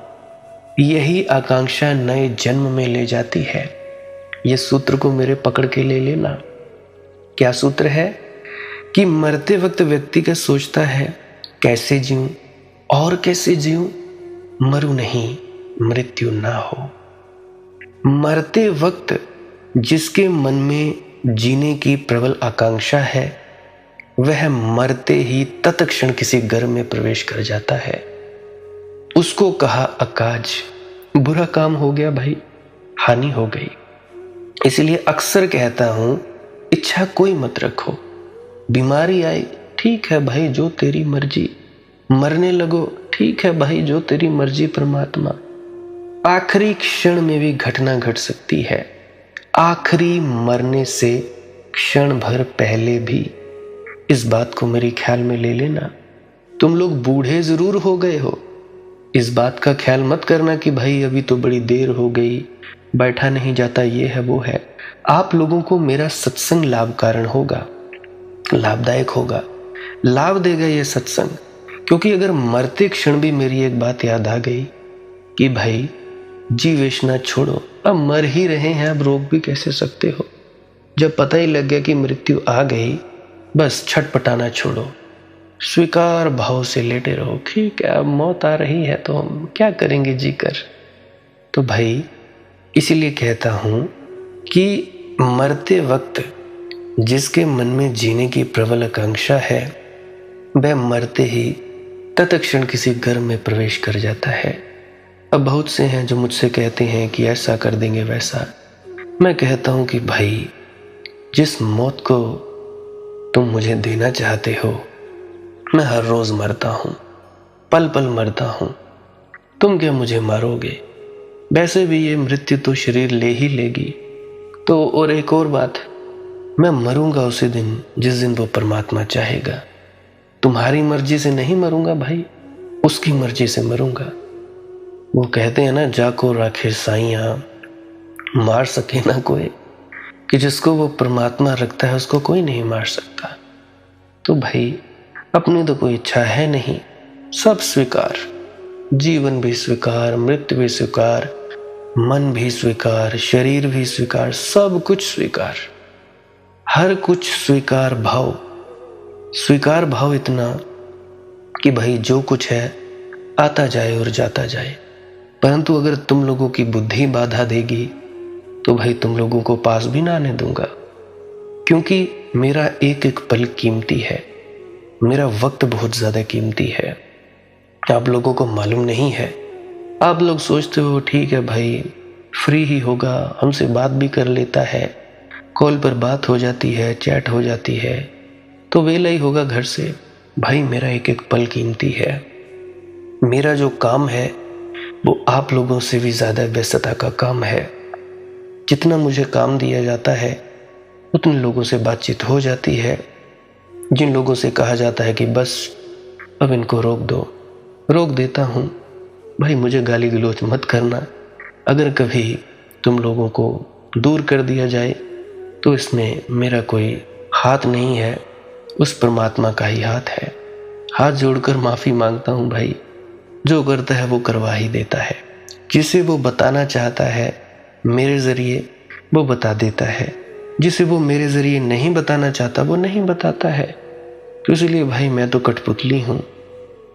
यही आकांक्षा नए जन्म में ले जाती है। यह सूत्र को मेरे पकड़ के ले लेना। क्या सूत्र है कि मरते वक्त व्यक्ति का सोचता है कैसे जीऊं और कैसे जीऊं, मरूं नहीं, मृत्यु ना हो। मरते वक्त जिसके मन में जीने की प्रबल आकांक्षा है वह मरते ही तत्क्षण किसी घर में प्रवेश कर जाता है। उसको कहा अकाज, बुरा काम हो गया भाई, हानि हो गई। इसलिए अक्सर कहता हूं, इच्छा कोई मत रखो। बीमारी आई, ठीक है भाई जो तेरी मर्जी। मरने लगो, ठीक है भाई जो तेरी मर्जी परमात्मा। आखिरी क्षण में भी घटना घट सकती है। आखिरी मरने से क्षण भर पहले भी। इस बात को मेरे ख्याल में ले लेना। तुम लोग बूढ़े जरूर हो गए हो, इस बात का ख्याल मत करना कि भाई अभी तो बड़ी देर हो गई, बैठा नहीं जाता, ये है वो है। आप लोगों को मेरा सत्संग लाभ कारण होगा, लाभदायक होगा, लाभ देगा ये सत्संग। क्योंकि अगर मरते क्षण भी मेरी एक बात याद आ गई कि भाई जीवेशना छोड़ो, अब मर ही रहे हैं, अब रोक भी कैसे सकते हो। जब पता ही लग गया कि मृत्यु आ गई, बस छटपटाना छोड़ो, स्वीकार भाव से लेटे रहो। ठीक है, अब मौत आ रही है तो हम क्या करेंगे जीकर। तो भाई इसीलिए कहता हूं कि मरते वक्त जिसके मन में जीने की प्रबल आकांक्षा है वह मरते ही तत्क्षण किसी घर में प्रवेश कर जाता है। अब बहुत से हैं जो मुझसे कहते हैं कि ऐसा कर देंगे वैसा। मैं कहता हूं कि भाई जिस मौत को तुम मुझे देना चाहते हो, मैं हर रोज मरता हूं, पल पल मरता हूं। तुम क्या मुझे मारोगे? वैसे भी ये मृत्यु तो शरीर ले ही लेगी। तो और एक और बात, मैं मरूंगा उसी दिन जिस दिन वो परमात्मा चाहेगा। तुम्हारी मर्जी से नहीं मरूंगा भाई, उसकी मर्जी से मरूंगा। वो कहते हैं ना, जाको राखे साइयां, मार सके ना कोई, कि जिसको वो परमात्मा रखता है उसको कोई नहीं मार सकता। तो भाई अपनी तो कोई इच्छा है नहीं, सब स्वीकार, जीवन भी स्वीकार, मृत्यु भी स्वीकार, मन भी स्वीकार, शरीर भी स्वीकार, सब कुछ स्वीकार, हर कुछ स्वीकार भाव। स्वीकार भाव इतना कि भाई जो कुछ है आता जाए और जाता जाए, परंतु अगर तुम लोगों की बुद्धि बाधा देगी तो भाई तुम लोगों को पास भी ना आने दूंगा, क्योंकि मेरा एक एक पल कीमती है, मेरा वक्त बहुत ज़्यादा कीमती है। आप लोगों को मालूम नहीं है, आप लोग सोचते हो ठीक है भाई फ्री ही होगा, हमसे बात भी कर लेता है, कॉल पर बात हो जाती है, चैट हो जाती है, तो वेला ही होगा घर से। भाई मेरा एक एक पल कीमती है, मेरा जो काम है वो आप लोगों से भी ज़्यादा व्यस्तता का काम है। जितना मुझे काम दिया जाता है उतने लोगों से बातचीत हो जाती है। जिन लोगों से कहा जाता है कि बस अब इनको रोक दो, रोक देता हूँ। भाई मुझे गाली गलौज मत करना, अगर कभी तुम लोगों को दूर कर दिया जाए तो इसमें मेरा कोई हाथ नहीं है, उस परमात्मा का ही हाथ है। हाथ जोड़कर माफ़ी मांगता हूँ भाई, जो करता है वो करवा ही देता है, जिसे वो बताना चाहता है मेरे ज़रिए वो बता देता है, जिसे वो मेरे ज़रिए नहीं बताना चाहता वो नहीं बताता है। तो इसलिए भाई मैं तो कठपुतली हूँ,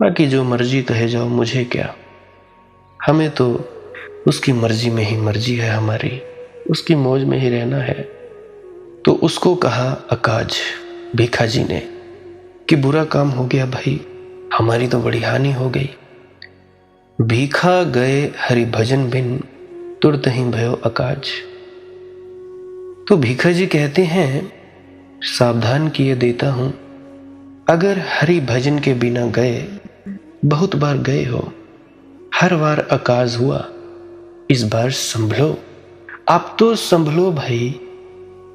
बाकी जो मर्जी कहे जाओ मुझे क्या, हमें तो उसकी मर्जी में ही मर्जी है हमारी, उसकी मौज में ही रहना है। तो उसको कहा अकाज भीखा जी ने कि बुरा काम हो गया भाई, हमारी तो बड़ी हानि हो गई। भीखा गए हरि भजन बिन तुरत ही भयो अकाज। तो भीखा जी कहते हैं सावधान किए देता हूं, अगर हरि भजन के बिना गए, बहुत बार गए हो, हर बार अकाज हुआ, इस बार संभलो। आप तो संभलो भाई,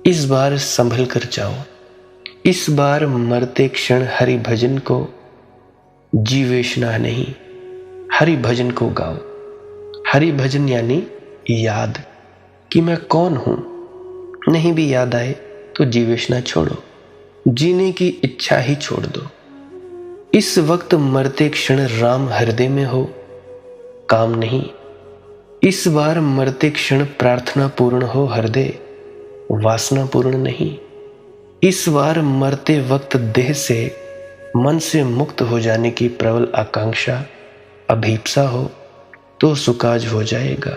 इस बार संभल कर जाओ। इस बार मरते क्षण हरि भजन को जीवेशना नहीं, हरि भजन को गाओ। हरि भजन यानी याद कि मैं कौन हूं, नहीं भी याद आए तो जीवेशना छोड़ो, जीने की इच्छा ही छोड़ दो। इस वक्त मरते क्षण राम हृदय में हो, काम नहीं। इस बार मरते क्षण प्रार्थना पूर्ण हो हृदय, वासना पूर्ण नहीं। इस बार मरते वक्त देह से, मन से मुक्त हो जाने की प्रबल आकांक्षा, अभीप्सा हो तो सुकाज हो जाएगा।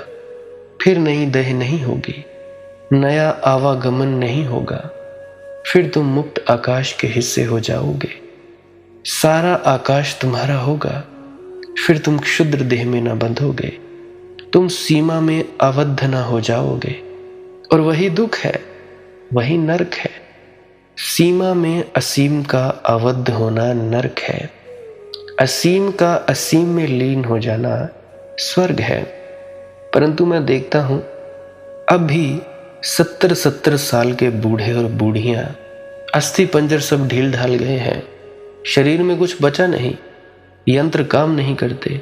फिर नई देह नहीं होगी, नया आवागमन नहीं होगा, फिर तुम मुक्त आकाश के हिस्से हो जाओगे। सारा आकाश तुम्हारा होगा, फिर तुम क्षुद्र देह में न बंधोगे, तुम सीमा में आबद्ध न हो जाओगे। और वही दुख है, वही नरक है। सीमा में असीम का आबद्ध होना नरक है, असीम का असीम में लीन हो जाना स्वर्ग है। परंतु मैं देखता हूं अब भी 70-70 साल के बूढ़े और बूढ़ियां, अस्थि पंजर सब ढील ढाल गए हैं, शरीर में कुछ बचा नहीं, यंत्र काम नहीं करते,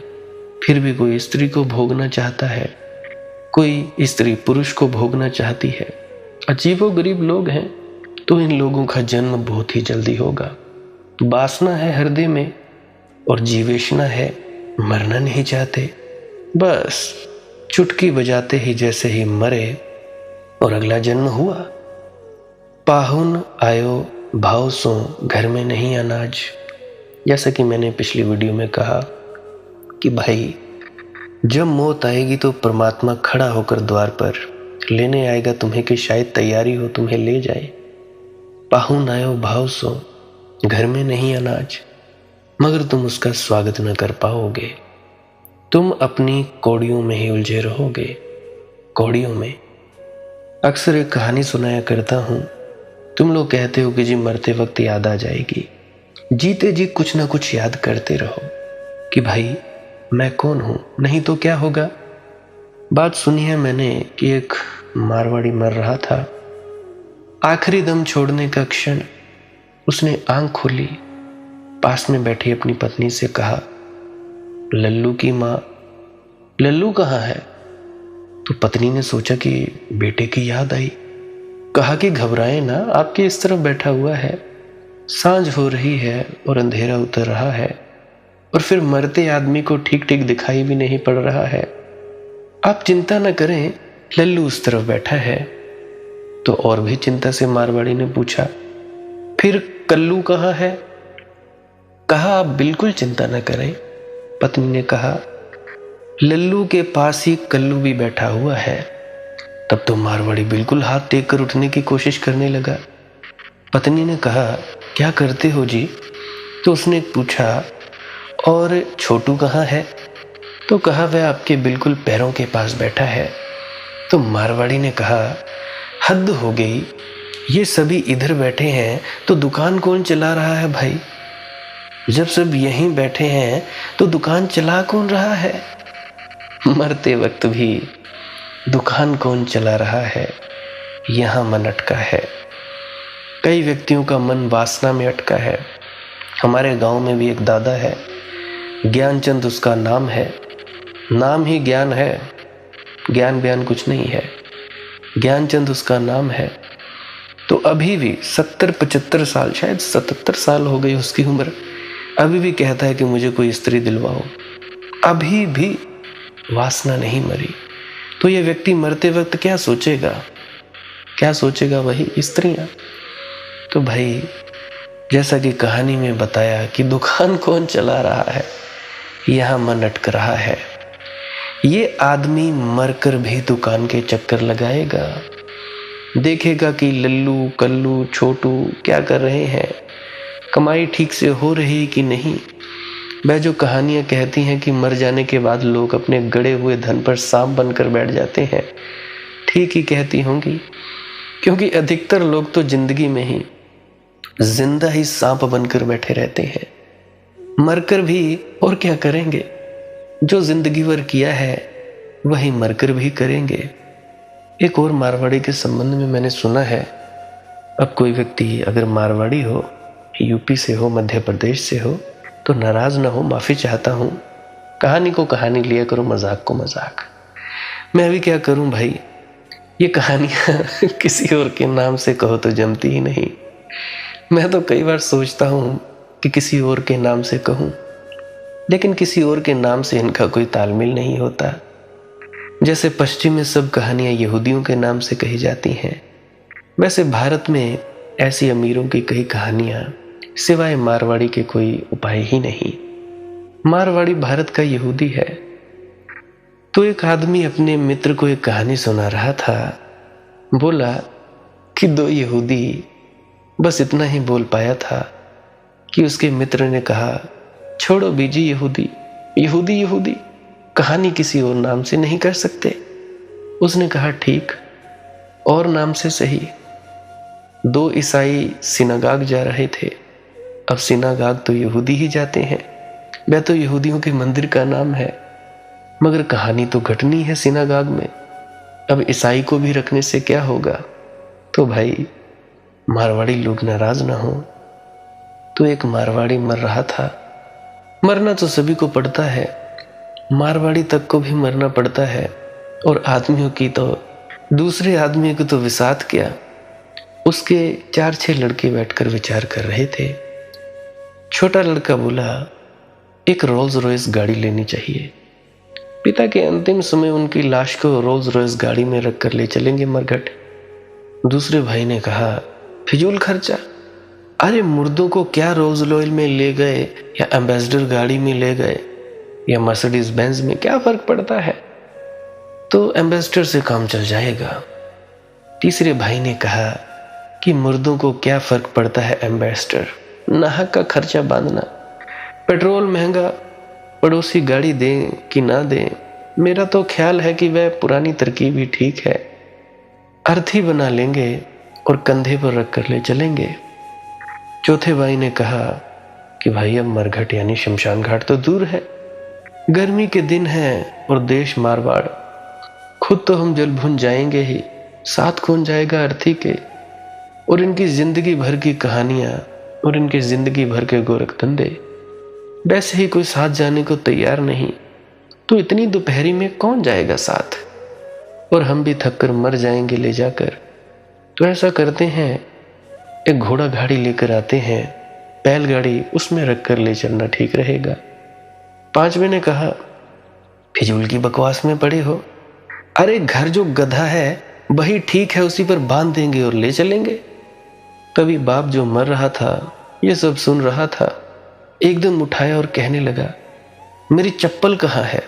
फिर भी कोई स्त्री को भोगना चाहता है, कोई स्त्री पुरुष को भोगना चाहती है। अजीबो गरीब लोग हैं। तो इन लोगों का जन्म बहुत ही जल्दी होगा। वासना है हृदय में और जीवेशना है, मरना नहीं चाहते, बस चुटकी बजाते ही जैसे ही मरे और अगला जन्म हुआ। पाहुन आयो भाव सो घर में नहीं अनाज। जैसा कि मैंने पिछली वीडियो में कहा कि भाई जब मौत आएगी तो परमात्मा खड़ा होकर द्वार पर लेने आएगा तुम्हें कि शायद तैयारी हो तुम्हें ले जाए। पाहुन आयो भाव सो घर में नहीं अनाज, मगर तुम उसका स्वागत न कर पाओगे, तुम अपनी कौड़ियों में ही उलझे रहोगे। कौड़ियों में अक्सर एक कहानी सुनाया करता हूं, तुम लोग कहते हो कि जी मरते वक्त याद आ जाएगी, जीते जी कुछ ना कुछ याद करते रहो कि भाई मैं कौन हूं, नहीं तो क्या होगा। बात सुनी है मैंने कि एक मारवाड़ी मर रहा था, आखिरी दम छोड़ने का क्षण उसने आंख खोली, पास में बैठी अपनी पत्नी से कहा, लल्लू की माँ, लल्लू कहाँ है। तो पत्नी ने सोचा कि बेटे की याद आई, कहा कि घबराए ना, आपके इस तरफ बैठा हुआ है। सांझ हो रही है और अंधेरा उतर रहा है, और फिर मरते आदमी को ठीक ठीक दिखाई भी नहीं पड़ रहा है। आप चिंता न करें, लल्लू उस तरफ बैठा है। तो और भी चिंता से मारवाड़ी ने पूछा, फिर कल्लू कहाँ है? कहा, आप बिल्कुल चिंता न करें। पत्नी ने कहा, लल्लू के पास ही कल्लू भी बैठा हुआ है। तब तो मारवाड़ी बिल्कुल हाथ टेक कर उठने की कोशिश करने लगा। पत्नी ने कहा, क्या करते हो जी? तो उसने पूछा, और छोटू कहाँ है? तो कहा, वह आपके बिल्कुल पैरों के पास बैठा है। तो मारवाड़ी ने कहा, हद हो गई, ये सभी इधर बैठे हैं तो दुकान कौन चला रहा है भाई? जब सब यहीं बैठे हैं तो दुकान चला कौन रहा है? मरते वक्त भी दुकान कौन चला रहा है, यहां मन अटका है। कई व्यक्तियों का मन वासना में अटका है। हमारे गांव में भी एक दादा है, ज्ञानचंद उसका नाम है। नाम ही ज्ञान है, ज्ञान बयान कुछ नहीं है। ज्ञानचंद उसका नाम है। तो अभी भी 70-75 साल, शायद 77 साल हो गई उसकी उम्र, अभी भी कहता है कि मुझे कोई स्त्री दिलवाओ। अभी भी वासना नहीं मरी। तो ये व्यक्ति मरते वक्त क्या सोचेगा? क्या सोचेगा? वही स्त्रियां। तो भाई, जैसा कि कहानी में बताया कि दुकान कौन चला रहा है, यहां मन अटक रहा है। ये आदमी मरकर भी दुकान के चक्कर लगाएगा, देखेगा कि लल्लू, कल्लू, छोटू क्या कर रहे हैं, कमाई ठीक से हो रही कि नहीं। वह जो कहानियां कहती हैं कि मर जाने के बाद लोग अपने गड़े हुए धन पर सांप बनकर बैठ जाते हैं, ठीक ही कहती होंगी, क्योंकि अधिकतर लोग तो जिंदगी में ही जिंदा ही सांप बनकर बैठे रहते हैं। मरकर भी और क्या करेंगे? जो जिंदगी भर किया है वही मरकर भी करेंगे। एक और मारवाड़ी के संबंध में मैंने सुना है, अब कोई व्यक्ति अगर मारवाड़ी हो, यूपी से हो, मध्य प्रदेश से हो, तो नाराज ना हो, माफी चाहता हूं। कहानी को कहानी लिया करो, मजाक को मजाक। मैं भी क्या करूं भाई, ये कहानियां किसी और के नाम से कहो तो जमती ही नहीं। मैं तो कई बार सोचता हूं कि किसी और के नाम से कहूं, लेकिन किसी और के नाम से इनका कोई तालमेल नहीं होता। जैसे पश्चिम में सब कहानियां यहूदियों के नाम से कही जाती हैं, वैसे भारत में ऐसी अमीरों की कई कहानियां सिवाय मारवाड़ी के कोई उपाय ही नहीं। मारवाड़ी भारत का यहूदी है। तो एक आदमी अपने मित्र को एक कहानी सुना रहा था। बोला कि दो यहूदी, बस इतना ही बोल पाया था कि उसके मित्र ने कहा, छोड़ो बीजी यहूदी, यहूदी यहूदी, कहानी किसी और नाम से नहीं कर सकते। उसने कहा, ठीक, और नाम से सही। दो ईसाई सिनागाग जा रहे थे। अब सिनागाग तो यहूदी ही जाते हैं, वह तो यहूदियों के मंदिर का नाम है, मगर कहानी तो घटनी है सिनागाग में। अब ईसाई को भी रखने से क्या होगा? तो भाई, मारवाड़ी लोग नाराज ना हो। तो एक मारवाड़ी मर रहा था। मरना तो सभी को पड़ता है, मारवाड़ी तक को भी मरना पड़ता है, और आदमियों की तो, दूसरे आदमी को तो विसात क्या। उसके 4-6 लड़के बैठकर विचार कर रहे थे। छोटा लड़का बोला, एक रोल्स रॉयस गाड़ी लेनी चाहिए। पिता के अंतिम समय उनकी लाश को रोल्स रॉयस गाड़ी में रखकर ले चलेंगे मरघट। दूसरे भाई ने कहा, फिजूल खर्चा, अरे मुर्दों को क्या रोल्स रॉयल में ले गए या एम्बेसडर गाड़ी में ले गए या मर्सिडीज बेंज में, क्या फर्क पड़ता है, तो एम्बेसडर से काम चल जाएगा। तीसरे भाई ने कहा कि मुर्दों को क्या फर्क पड़ता है एम्बेसडर, नाहक का खर्चा बांधना, पेट्रोल महंगा, पड़ोसी गाड़ी दें कि ना दें, मेरा तो ख्याल है कि वह पुरानी तरकीब ही ठीक है। अर्थी बना लेंगे और कंधे पर रखकर ले चलेंगे। चौथे भाई ने कहा कि भाई, अब मरघट यानी शमशान घाट तो दूर है, गर्मी के दिन है और देश मारवाड़, खुद तो हम जल भुन जाएंगे ही, साथ कौन जाएगा अर्थी के। और इनकी जिंदगी भर की कहानियां और इनके जिंदगी भर के गोरख धंधे, वैसे ही कोई साथ जाने को तैयार नहीं, तो इतनी दोपहरी में कौन जाएगा साथ, और हम भी थक कर मर जाएंगे ले जाकर। तो ऐसा करते हैं, एक घोड़ा गाड़ी लेकर आते हैं बैलगाड़ी उसमें रखकर ले चलना ठीक रहेगा। पांचवें ने कहा, फिजूल की बकवास में पड़े हो। अरे घर जो गधा है वही ठीक है, उसी पर बांध देंगे और ले चलेंगे। तभी बाप जो मर रहा था ये सब सुन रहा था, एकदम उठाया और कहने लगा, मेरी चप्पल कहाँ है?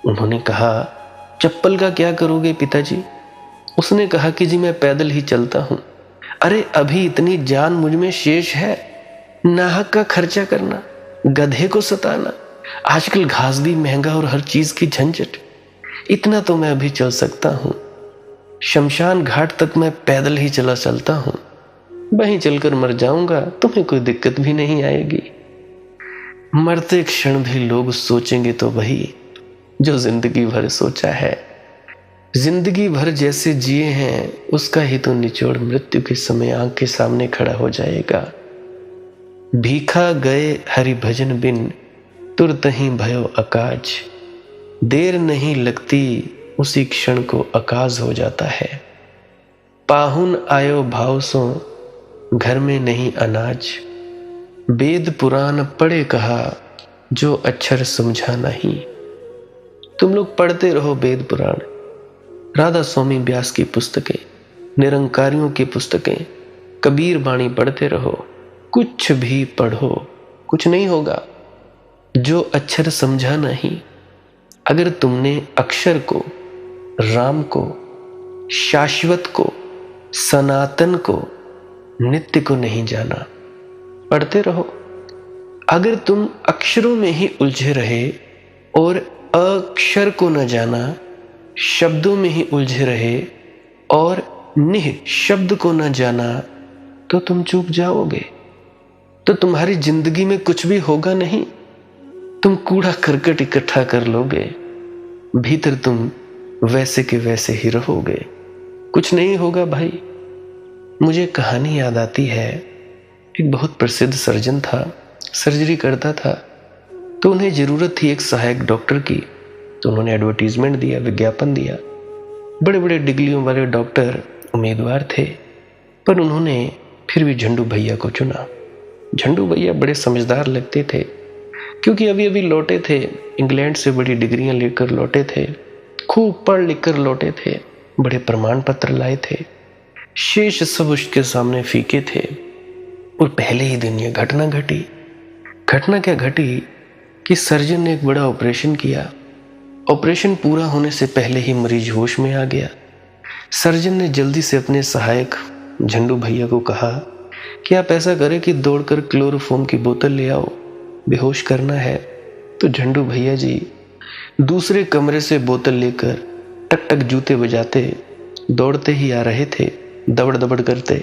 उन्होंने कहा, चप्पल का क्या करोगे पिताजी? उसने कहा कि जी मैं पैदल ही चलता हूं। अरे अभी इतनी जान मुझ में शेष है, नाहक का खर्चा करना, गधे को सताना, आजकल घास भी महंगा और हर चीज की झंझट, इतना तो मैं अभी चल सकता हूं। शमशान घाट तक मैं पैदल ही चलता हूं, वहीं चलकर मर जाऊंगा, तुम्हें कोई दिक्कत भी नहीं आएगी। मरते क्षण भी लोग सोचेंगे तो वही जो जिंदगी भर सोचा है। जिंदगी भर जैसे जिए हैं उसका ही तो निचोड़ मृत्यु के समय आंख के सामने खड़ा हो जाएगा। भीखा गए हरि भजन बिन, तुरत ही भयो अकाज, देर नहीं लगती उसी क्षण को अकाज हो जाता है। पाहुन आयो भाव सो, घर में नहीं अनाज, वेद पुराण पढ़े कहा, जो अक्षर समझा नहीं। तुम लोग पढ़ते रहो वेद पुराण, राधा स्वामी व्यास की पुस्तकें, निरंकारियों की पुस्तकें, कबीर वाणी पढ़ते रहो, कुछ भी पढ़ो, कुछ नहीं होगा। जो अक्षर समझा नहीं, अगर तुमने अक्षर को, राम को, शाश्वत को, सनातन को, नित्य को नहीं जाना, पढ़ते रहो। अगर तुम अक्षरों में ही उलझे रहे और अक्षर को न जाना, शब्दों में ही उलझे रहे और निह शब्द को न जाना, तो तुम चूक जाओगे, तो तुम्हारी जिंदगी में कुछ भी होगा नहीं। तुम कूड़ा करकट इकट्ठा कर लोगे, भीतर तुम वैसे के वैसे ही रहोगे, कुछ नहीं होगा भाई। मुझे कहानी याद आती है, एक बहुत प्रसिद्ध सर्जन था, सर्जरी करता था, तो उन्हें जरूरत थी एक सहायक डॉक्टर की। तो उन्होंने एडवर्टीजमेंट दिया, विज्ञापन दिया। बड़े बड़े डिग्रियों वाले डॉक्टर उम्मीदवार थे, पर उन्होंने फिर भी झंडू भैया को चुना। झंडू भैया बड़े समझदार लगते थे, क्योंकि अभी अभी लौटे थे, इंग्लैंड से बड़ी डिग्रियां लेकर लौटे थे, खूब पढ़ लिख कर लौटे थे, बड़े प्रमाण पत्र लाए थे। शेष सब उसके सामने फीके थे। और पहले ही दिन ये घटना घटी। घटना क्या घटी कि सर्जन ने एक बड़ा ऑपरेशन किया। ऑपरेशन पूरा होने से पहले ही मरीज होश में आ गया। सर्जन ने जल्दी से अपने सहायक झंडू भैया को कहा कि आप ऐसा करें कि दौड़कर क्लोरोफॉर्म की बोतल ले आओ, बेहोश करना है। तो झंडू भैया जी दूसरे कमरे से बोतल लेकर टक टक जूते बजाते दौड़ते ही आ रहे थे, दबड़ दबड़ करते,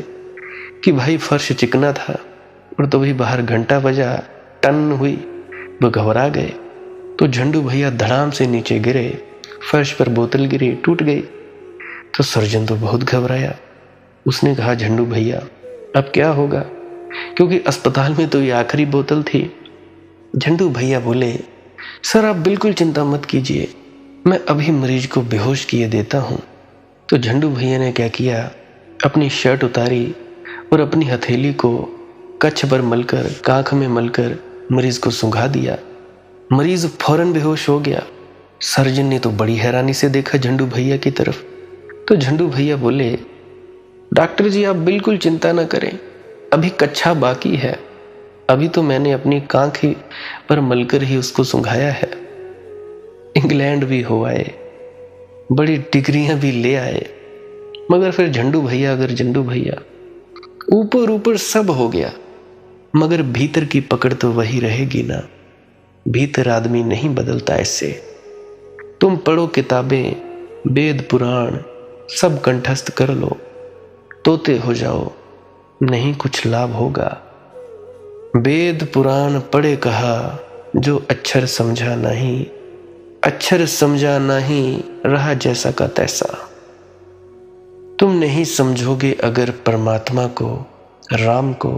कि भाई फर्श चिकना था और तो भी बाहर घंटा बजा, टन हुई, वो घबरा गए। तो झंडू भैया धड़ाम से नीचे गिरे, फर्श पर बोतल गिरी, टूट गई। तो सर्जन तो बहुत घबराया। उसने कहा, झंडू भैया अब क्या होगा, क्योंकि अस्पताल में तो ये आखिरी बोतल थी। झंडू भैया बोले, सर आप बिल्कुल चिंता मत कीजिए, मैं अभी मरीज को बेहोश किए देता हूं। तो झंडू भैया ने क्या किया, अपनी शर्ट उतारी और अपनी हथेली को कच्छ पर मलकर, कांख में मलकर मरीज को सूंघा दिया। मरीज फौरन बेहोश हो गया। सर्जन ने तो बड़ी हैरानी से देखा झंडू भैया की तरफ। तो झंडू भैया बोले, डॉक्टर जी आप बिल्कुल चिंता न करें, अभी कच्छा बाकी है, अभी तो मैंने अपनी कांख ही पर मलकर ही उसको सूंघाया है। इंग्लैंड भी हो आए, बड़ी डिग्रियां भी ले आए, मगर फिर झंडू भैया ऊपर ऊपर सब हो गया, मगर भीतर की पकड़ तो वही रहेगी ना। भीतर आदमी नहीं बदलता ऐसे। तुम पढ़ो किताबें, वेद पुराण सब कंठस्थ कर लो, तोते हो जाओ, नहीं कुछ लाभ होगा। वेद पुराण पढ़े कहा, जो अक्षर समझा नहीं, अक्षर समझा नहीं, रहा जैसा का तैसा। तुम नहीं समझोगे अगर परमात्मा को, राम को,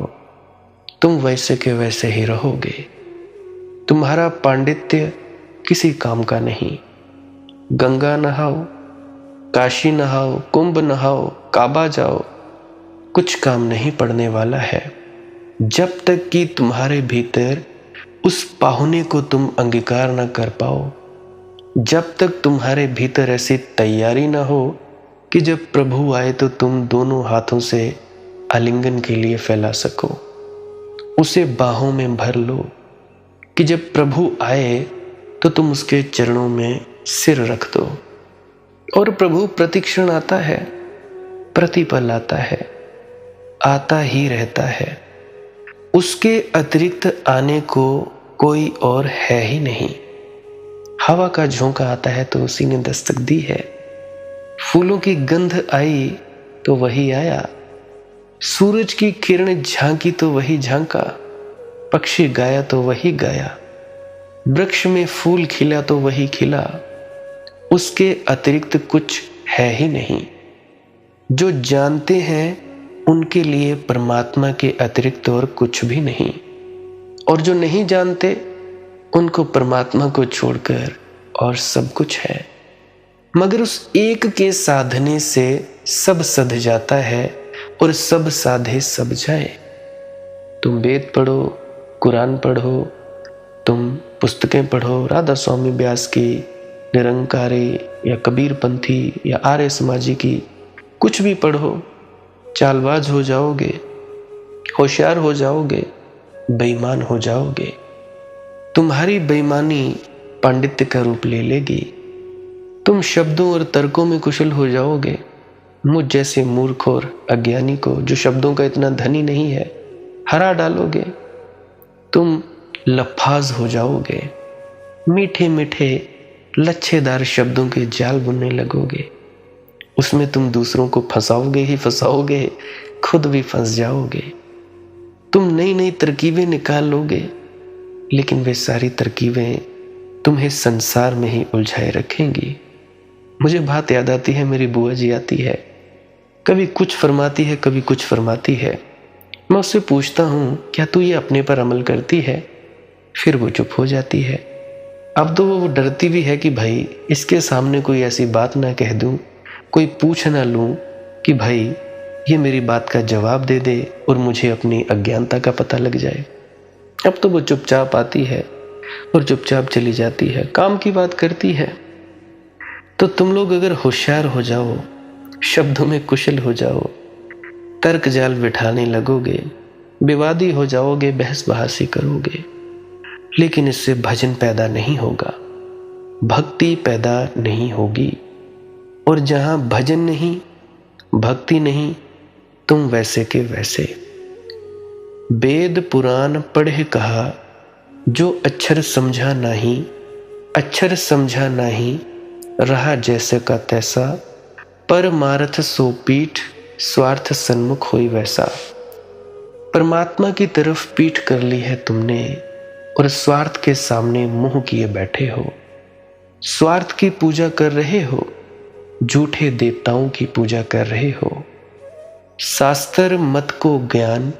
तुम वैसे के वैसे ही रहोगे। तुम्हारा पांडित्य किसी काम का नहीं। गंगा नहाओ, काशी नहाओ, कुंभ नहाओ, काबा जाओ, कुछ काम नहीं पड़ने वाला है। जब तक कि तुम्हारे भीतर उस पाहुने को तुम अंगीकार न कर पाओ, जब तक तुम्हारे भीतर ऐसी तैयारी ना हो कि जब प्रभु आए तो तुम दोनों हाथों से आलिंगन के लिए फैला सको, उसे बाहों में भर लो कि जब प्रभु आए तो तुम उसके चरणों में सिर रख दो। और प्रभु प्रतिक्षण आता है, प्रतिपल आता है, आता ही रहता है। उसके अतिरिक्त आने को कोई और है ही नहीं। हवा का झोंका आता है तो उसी ने दस्तक दी है। फूलों की गंध आई तो वही आया। सूरज की किरण झांकी तो वही झांका। पक्षी गाया तो वही गाया। वृक्ष में फूल खिला तो वही खिला। उसके अतिरिक्त कुछ है ही नहीं। जो जानते हैं उनके लिए परमात्मा के अतिरिक्त और कुछ भी नहीं, और जो नहीं जानते उनको परमात्मा को छोड़कर और सब कुछ है। मगर उस एक के साधने से सब सध जाता है और सब साधे सब जाए। तुम वेद पढ़ो, कुरान पढ़ो, तुम पुस्तकें पढ़ो, राधा स्वामी व्यास की, निरंकारी या कबीर पंथी या आर्य समाजी की, कुछ भी पढ़ो, चालबाज हो जाओगे, होशियार हो जाओगे, बेईमान हो जाओगे। तुम्हारी बेईमानी पांडित्य का रूप ले लेगी। तुम शब्दों और तर्कों में कुशल हो जाओगे। मुझ जैसे मूर्ख और अज्ञानी को, जो शब्दों का इतना धनी नहीं है, हरा डालोगे। तुम लफाज हो जाओगे। मीठे मीठे लच्छेदार शब्दों के जाल बुनने लगोगे। उसमें तुम दूसरों को फंसाओगे ही फंसाओगे, खुद भी फंस जाओगे। तुम नई नई तरकीबें निकाल लोगे, लेकिन वे सारी तरकीबें तुम्हें संसार में ही उलझाए रखेंगी। मुझे बात याद आती है, मेरी बुआ जी आती है, कभी कुछ फरमाती है, कभी कुछ फरमाती है। मैं उससे पूछता हूँ, क्या तू ये अपने पर अमल करती है? फिर वो चुप हो जाती है। अब तो वो डरती भी है कि भाई इसके सामने कोई ऐसी बात ना कह दूं, कोई पूछ ना लूं कि भाई ये मेरी बात का जवाब दे दे और मुझे अपनी अज्ञानता का पता लग जाए। अब तो वो चुपचाप आती है और चुपचाप चली जाती है, काम की बात करती है। तो तुम लोग अगर होशियार हो जाओ, शब्दों में कुशल हो जाओ, तर्क जाल बिठाने लगोगे, विवादी हो जाओगे, बहस बहासी करोगे, लेकिन इससे भजन पैदा नहीं होगा, भक्ति पैदा नहीं होगी। और जहां भजन नहीं, भक्ति नहीं, तुम वैसे के वैसे। वेद पुराण पढ़े कहा, जो अक्षर समझा नहीं, अक्षर समझा नहीं, रहा जैसे का तैसा, परमार्थ सो पीठ, स्वार्थ सन्मुख होई वैसा। परमात्मा की तरफ पीठ कर ली है तुमने और स्वार्थ के सामने मुंह किए बैठे हो। स्वार्थ की पूजा कर रहे हो, झूठे देवताओं की पूजा कर रहे हो। शास्त्र मत को ज्ञान,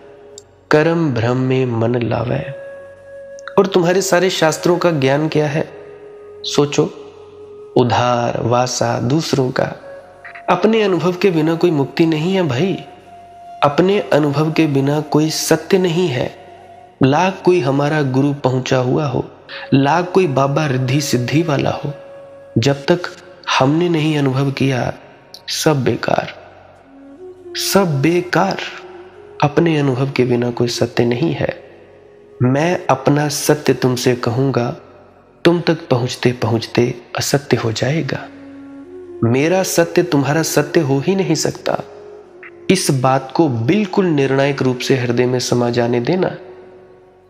कर्म भ्रम में मन लावे। और तुम्हारे सारे शास्त्रों का ज्ञान क्या है? सोचो, उधार वासा दूसरों का। अपने अनुभव के बिना कोई मुक्ति नहीं है भाई। अपने अनुभव के बिना कोई सत्य नहीं है। लाख कोई हमारा गुरु पहुंचा हुआ हो, लाख कोई बाबा रिद्धि सिद्धि वाला हो, जब तक हमने नहीं अनुभव किया, सब बेकार, सब बेकार। अपने अनुभव के बिना कोई सत्य नहीं है। मैं अपना सत्य तुमसे कहूंगा, तुम तक पहुंचते पहुंचते असत्य हो जाएगा। मेरा सत्य तुम्हारा सत्य हो ही नहीं सकता। इस बात को बिल्कुल निर्णायक रूप से हृदय में समा जाने देना।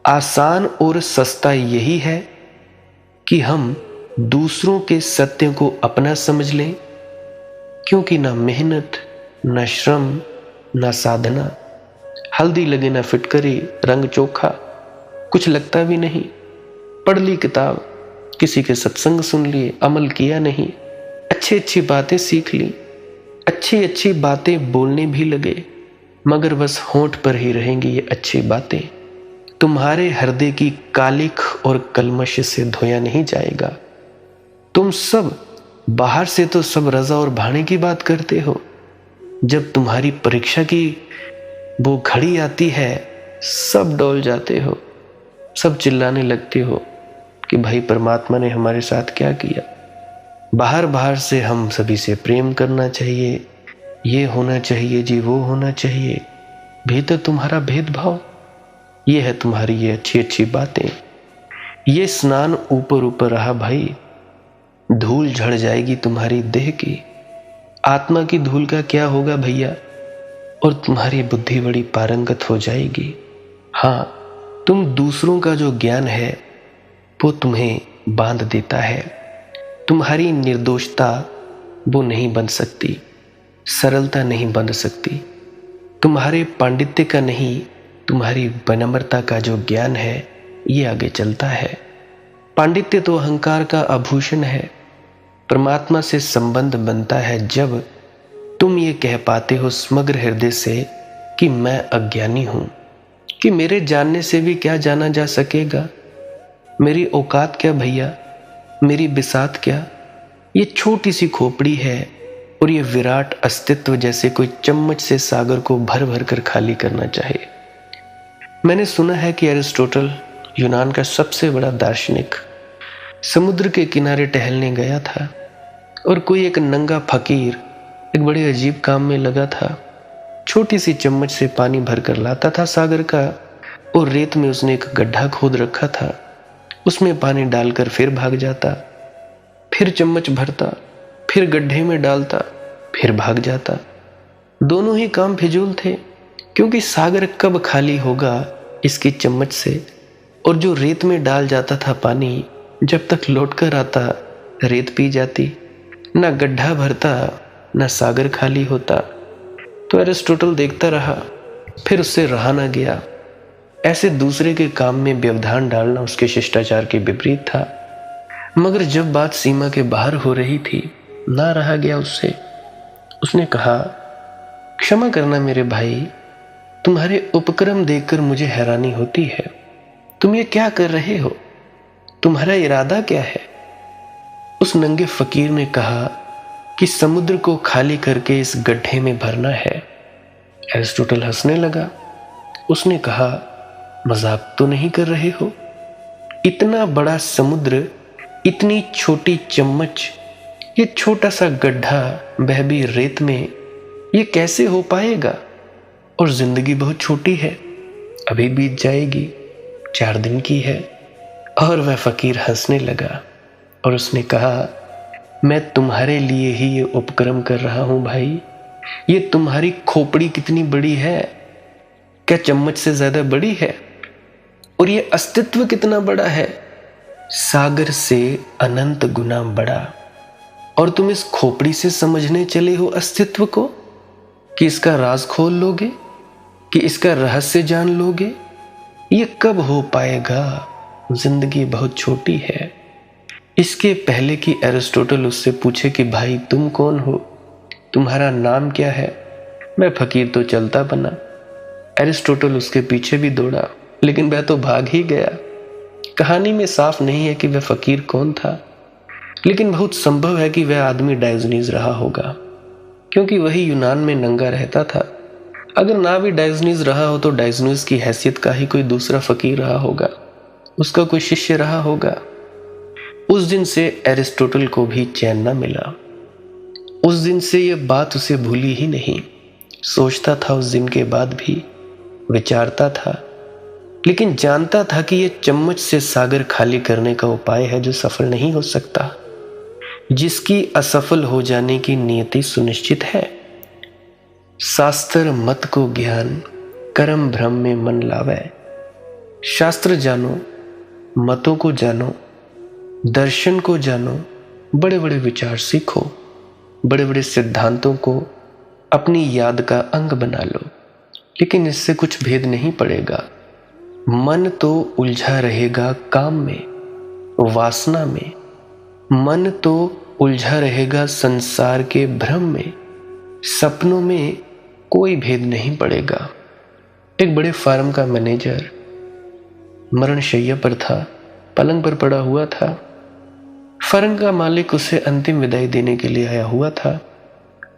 आसान और सस्ता यही है कि हम दूसरों के सत्य को अपना समझ लें, क्योंकि ना मेहनत, ना श्रम, ना साधना, हल्दी लगे ना फिटकरी, रंग चोखा, कुछ लगता भी नहीं। पढ़ ली किताब, किसी के सत्संग सुन लिए, अमल किया नहीं, अच्छी अच्छी बातें सीख ली, अच्छी अच्छी बातें बोलने भी लगे, मगर बस होंठ पर ही रहेंगी ये अच्छी बातें। तुम्हारे हृदय की कालिख और कलमश से धोया नहीं जाएगा। तुम सब बाहर से तो सब रजा और भाने की बात करते हो, जब तुम्हारी परीक्षा की वो घड़ी आती है सब डोल जाते हो, सब चिल्लाने लगते हो कि भाई परमात्मा ने हमारे साथ क्या किया। बाहर बाहर से हम सभी से प्रेम करना चाहिए, ये होना चाहिए जी, वो होना चाहिए। भीतर तुम्हारा भेदभाव, ये है तुम्हारी ये अच्छी अच्छी बातें। ये स्नान ऊपर ऊपर रहा भाई, धूल झड़ जाएगी तुम्हारी देह की। आत्मा की धूल का क्या होगा भैया, और तुम्हारी बुद्धि बड़ी पारंगत हो जाएगी। हाँ, तुम दूसरों का जो ज्ञान है वो तुम्हें बांध देता है। तुम्हारी निर्दोषता वो नहीं बन सकती, सरलता नहीं बन सकती। तुम्हारे पांडित्य का नहीं, तुम्हारी विनम्रता का जो ज्ञान है ये आगे चलता है। पांडित्य तो अहंकार का आभूषण है। परमात्मा से संबंध बनता है जब तुम ये कह पाते हो समग्र हृदय से कि मैं अज्ञानी हूं, कि मेरे जानने से भी क्या जाना जा सकेगा, मेरी औकात क्या भैया, मेरी बिसात क्या। ये छोटी सी खोपड़ी है और ये विराट अस्तित्व जैसे कोई चम्मच से सागर को भर भर कर खाली करना चाहे। मैंने सुना है कि अरिस्टोटल, यूनान का सबसे बड़ा दार्शनिक, समुद्र के किनारे टहलने गया था और कोई एक नंगा फकीर एक बड़े अजीब काम में लगा था। छोटी सी चम्मच से पानी भरकर लाता था सागर का, और रेत में उसने एक गड्ढा खोद रखा था। उसमें पानी डालकर फिर भाग जाता, फिर चम्मच भरता, फिर गड्ढे में डालता, फिर भाग जाता। दोनों ही काम फिजूल थे, क्योंकि सागर कब खाली होगा इसकी चम्मच से। और जो रेत में डाल जाता था पानी, जब तक लौट कर आता रेत पी जाती। ना गड्ढा भरता, ना सागर खाली होता। तो अरिस्टोटल देखता रहा, फिर उससे रहा ना गया। ऐसे दूसरे के काम में व्यवधान डालना उसके शिष्टाचार के विपरीत था। मगर जब बात सीमा के बाहर हो रही थी, ना रहा गया उससे। उसने कहा, क्षमा करना मेरे भाई, तुम्हारे उपक्रम देखकर मुझे हैरानी होती है। तुम ये क्या कर रहे हो, तुम्हारा इरादा क्या है। उस नंगे फकीर ने कहा कि समुद्र को खाली करके इस गड्ढे में भरना है। एरिस्टोटल हंसने लगा। उसने कहा, मजाक तो नहीं कर रहे हो। इतना बड़ा समुद्र, इतनी छोटी चम्मच, ये छोटा सा गड्ढा, वह भी रेत में, ये कैसे हो पाएगा। और जिंदगी बहुत छोटी है, अभी बीत जाएगी, 4 दिन की है। और वह फकीर हंसने लगा और उसने कहा, मैं तुम्हारे लिए ही ये उपक्रम कर रहा हूं भाई। ये तुम्हारी खोपड़ी कितनी बड़ी है, क्या चम्मच से ज्यादा बड़ी है। और ये अस्तित्व कितना बड़ा है, सागर से अनंत गुना बड़ा। और तुम इस खोपड़ी से समझने चले हो अस्तित्व को, कि इसका राज खोल लोगे, कि इसका रहस्य जान लोगे। ये कब हो पाएगा, जिंदगी बहुत छोटी है। इसके पहले कि एरिस्टोटल उससे पूछे कि भाई तुम कौन हो, तुम्हारा नाम क्या है, मैं फकीर तो चलता बना। एरिस्टोटल उसके पीछे भी दौड़ा, लेकिन वह तो भाग ही गया। कहानी में साफ नहीं है कि वह फकीर कौन था, लेकिन बहुत संभव है कि वह आदमी डायोजनीज रहा होगा, क्योंकि वही यूनान में नंगा रहता था। अगर ना भी डायोजनीज रहा हो तो डायोजनीज की हैसियत का ही कोई दूसरा फकीर रहा होगा, उसका कोई शिष्य रहा होगा। उस दिन से एरिस्टोटल को भी चैन न मिला। उस दिन से यह बात उसे भूली ही नहीं। सोचता था उस दिन के बाद भी, विचारता था, लेकिन जानता था कि यह चम्मच से सागर खाली करने का उपाय है जो सफल नहीं हो सकता, जिसकी असफल हो जाने की नियति सुनिश्चित है। शास्त्र मत को ज्ञान, कर्म भ्रम में मन लावे। शास्त्र जानो, मतों को जानो, दर्शन को जानो, बड़े बड़े विचार सीखो, बड़े बड़े सिद्धांतों को अपनी याद का अंग बना लो, लेकिन इससे कुछ भेद नहीं पड़ेगा। मन तो उलझा रहेगा काम में, वासना में। मन तो उलझा रहेगा संसार के भ्रम में। सपनों में कोई भेद नहीं पड़ेगा। एक बड़े फार्म का मैनेजर मरणशैया पर था, पलंग पर पड़ा हुआ था। फर्म का मालिक उसे अंतिम विदाई देने के लिए आया हुआ था।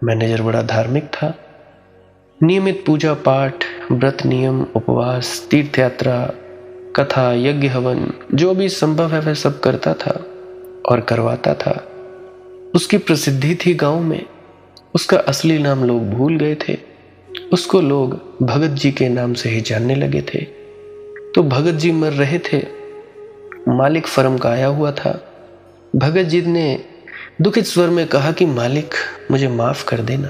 मैनेजर बड़ा धार्मिक था, नियमित पूजा पाठ, व्रत नियम, उपवास, तीर्थ यात्रा, कथा, यज्ञ, हवन, जो भी संभव है वह सब करता था और करवाता था। उसकी प्रसिद्धि थी गांव में। उसका असली नाम लोग भूल गए थे। उसको लोग भगत जी के नाम से ही जानने लगे थे। तो भगत जी मर रहे थे, मालिक फर्म का आया हुआ था। भगत जी ने दुखित स्वर में कहा कि मालिक, मुझे माफ कर देना।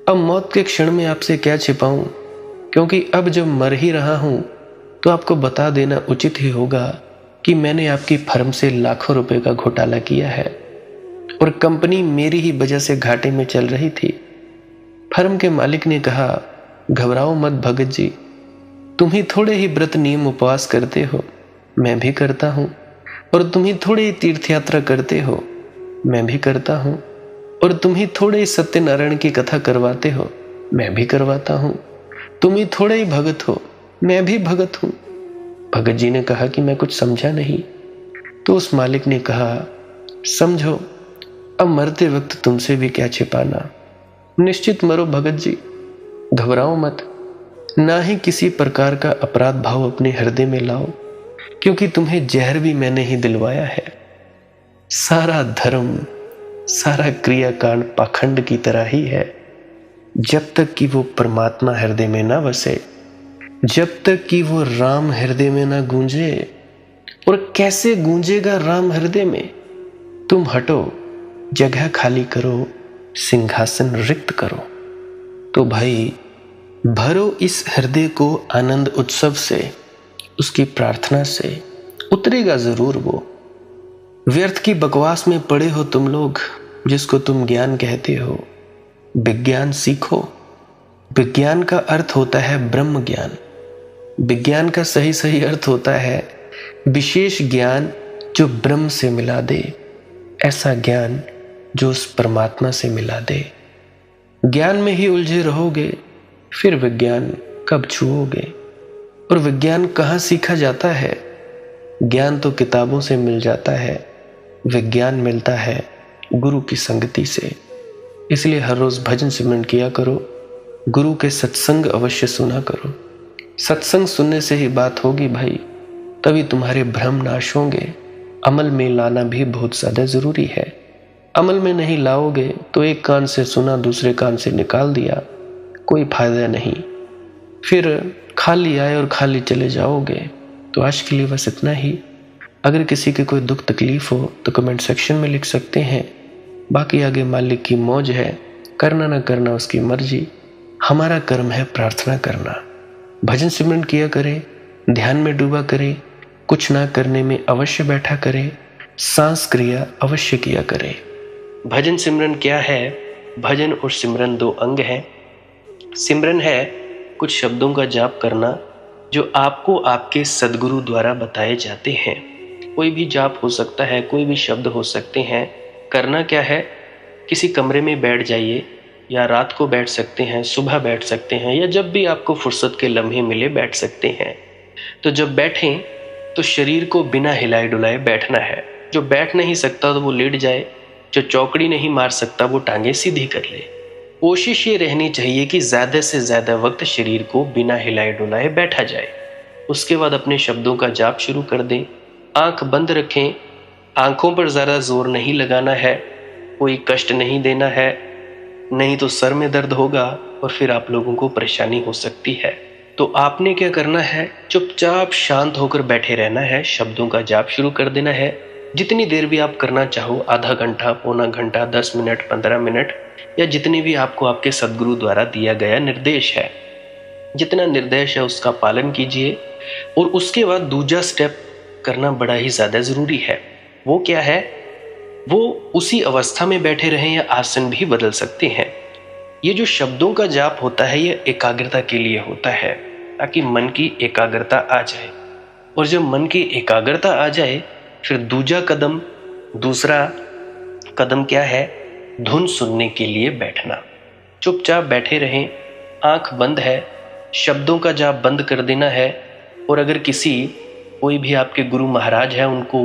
अब मौत के क्षण में आपसे क्या छिपाऊं, क्योंकि अब जब मर ही रहा हूं तो आपको बता देना उचित ही होगा कि मैंने आपकी फर्म से लाखों रुपए का घोटाला किया है और कंपनी मेरी ही वजह से घाटे में चल रही थी। फर्म के मालिक ने कहा, घबराओ मत भगत जी, तुम ही थोड़े ही व्रत नियम उपवास करते हो, मैं भी करता हूँ। और तुम ही थोड़े ही तीर्थ यात्रा करते हो, मैं भी करता हूँ। और तुम ही थोड़े ही सत्यनारायण की कथा करवाते हो, मैं भी करवाता हूँ। तुम ही थोड़े ही भगत हो, मैं भी भगत हूँ। भगत जी ने कहा कि मैं कुछ समझा नहीं। तो उस मालिक ने कहा, समझो, अब मरते वक्त तुमसे भी क्या छिपाना, निश्चित मरो भगत जी, घबराओ मत, ना ही किसी प्रकार का अपराध भाव अपने हृदय में लाओ, क्योंकि तुम्हें जहर भी मैंने ही दिलवाया है। सारा धर्म, सारा क्रियाकांड पाखंड की तरह ही है। जब तक कि वो परमात्मा हृदय में ना बसे, जब तक कि वो राम हृदय में ना गूंजे। और कैसे गूंजेगा राम हृदय में? तुम हटो, जगह खाली करो, सिंहासन रिक्त करो। तो भाई, भरो इस हृदय को आनंद उत्सव से, उसकी प्रार्थना से, उतरेगा जरूर वो। व्यर्थ की बकवास में पड़े हो तुम लोग, जिसको तुम ज्ञान कहते हो। विज्ञान सीखो। विज्ञान का अर्थ होता है ब्रह्म ज्ञान। विज्ञान का सही सही अर्थ होता है विशेष ज्ञान जो ब्रह्म से मिला दे, ऐसा ज्ञान जो उस परमात्मा से मिला दे। ज्ञान में ही उलझे रहोगे, फिर विज्ञान कब छुओगे? और विज्ञान कहाँ सीखा जाता है? ज्ञान तो किताबों से मिल जाता है, विज्ञान मिलता है गुरु की संगति से। इसलिए हर रोज भजन सिमरन किया करो, गुरु के सत्संग अवश्य सुना करो। सत्संग सुनने से ही बात होगी भाई, तभी तुम्हारे भ्रम नाश होंगे। अमल में लाना भी बहुत ज्यादा जरूरी है। अमल में नहीं लाओगे तो एक कान से सुना दूसरे कान से निकाल दिया, कोई फायदा नहीं। फिर खाली आए और खाली चले जाओगे। तो आज के लिए बस इतना ही। अगर किसी के कोई दुख तकलीफ हो तो कमेंट सेक्शन में लिख सकते हैं। बाकी आगे मालिक की मौज है, करना ना करना उसकी मर्जी। हमारा कर्म है प्रार्थना करना। भजन सिमरन किया करे, ध्यान में डूबा करे, कुछ ना करने में अवश्य बैठा करे, सांस क्रिया अवश्य किया करे। भजन सिमरन क्या है? भजन और सिमरन दो अंग हैं। सिमरन है कुछ शब्दों का जाप करना जो आपको आपके सद्गुरु द्वारा बताए जाते हैं। कोई भी जाप हो सकता है, कोई भी शब्द हो सकते हैं। करना क्या है? किसी कमरे में बैठ जाइए, या रात को बैठ सकते हैं, सुबह बैठ सकते हैं, या जब भी आपको फुर्सत के लम्हे मिले बैठ सकते हैं। तो जब बैठें तो शरीर को बिना हिलाए डुलाए बैठना है। जो बैठ नहीं सकता तो वो लेट जाए, जो चौकड़ी नहीं मार सकता वो टांगे सीधी कर ले। कोशिश ये रहनी चाहिए कि ज़्यादा से ज़्यादा वक्त शरीर को बिना हिलाए डुलाए बैठा जाए। उसके बाद अपने शब्दों का जाप शुरू कर दें। आंख बंद रखें, आंखों पर ज़्यादा जोर नहीं लगाना है, कोई कष्ट नहीं देना है, नहीं तो सर में दर्द होगा और फिर आप लोगों को परेशानी हो सकती है। तो आपने क्या करना है? चुपचाप शांत होकर बैठे रहना है, शब्दों का जाप शुरू कर देना है। जितनी देर भी आप करना चाहो, आधा घंटा, पौना घंटा, 10 मिनट, 15 मिनट, या जितनी भी आपको आपके सद्गुरु द्वारा दिया गया निर्देश है, जितना निर्देश है उसका पालन कीजिए। और उसके बाद दूसरा स्टेप करना बड़ा ही ज़्यादा ज़रूरी है। वो क्या है? वो उसी अवस्था में बैठे रहें या आसन भी बदल सकते हैं। ये जो शब्दों का जाप होता है ये एकाग्रता के लिए होता है, ताकि मन की एकाग्रता आ जाए। और जब मन की एकाग्रता आ जाए फिर दूसरा कदम क्या है? धुन सुनने के लिए बैठना। चुपचाप बैठे रहें, आंख बंद है, शब्दों का जाप बंद कर देना है। और अगर कोई भी आपके गुरु महाराज है, उनको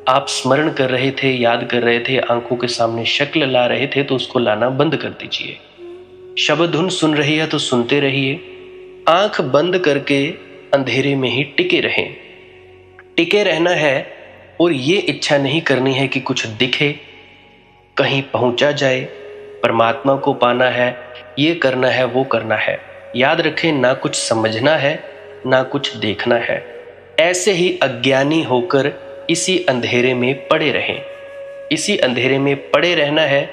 आप स्मरण कर रहे थे, याद कर रहे थे, आंखों के सामने शक्ल ला रहे थे, तो उसको लाना बंद कर दीजिए। शब्द धुन सुन रही है तो सुनते रहिए, आंख बंद करके अंधेरे में ही टिके रहें। टिके रहना है और ये इच्छा नहीं करनी है कि कुछ दिखे, कहीं पहुंचा जाए, परमात्मा को पाना है, ये करना है, वो करना है। याद रखें, ना कुछ समझना है, ना कुछ देखना है। ऐसे ही अज्ञानी होकर इसी अंधेरे में पड़े रहें। इसी अंधेरे में पड़े रहना है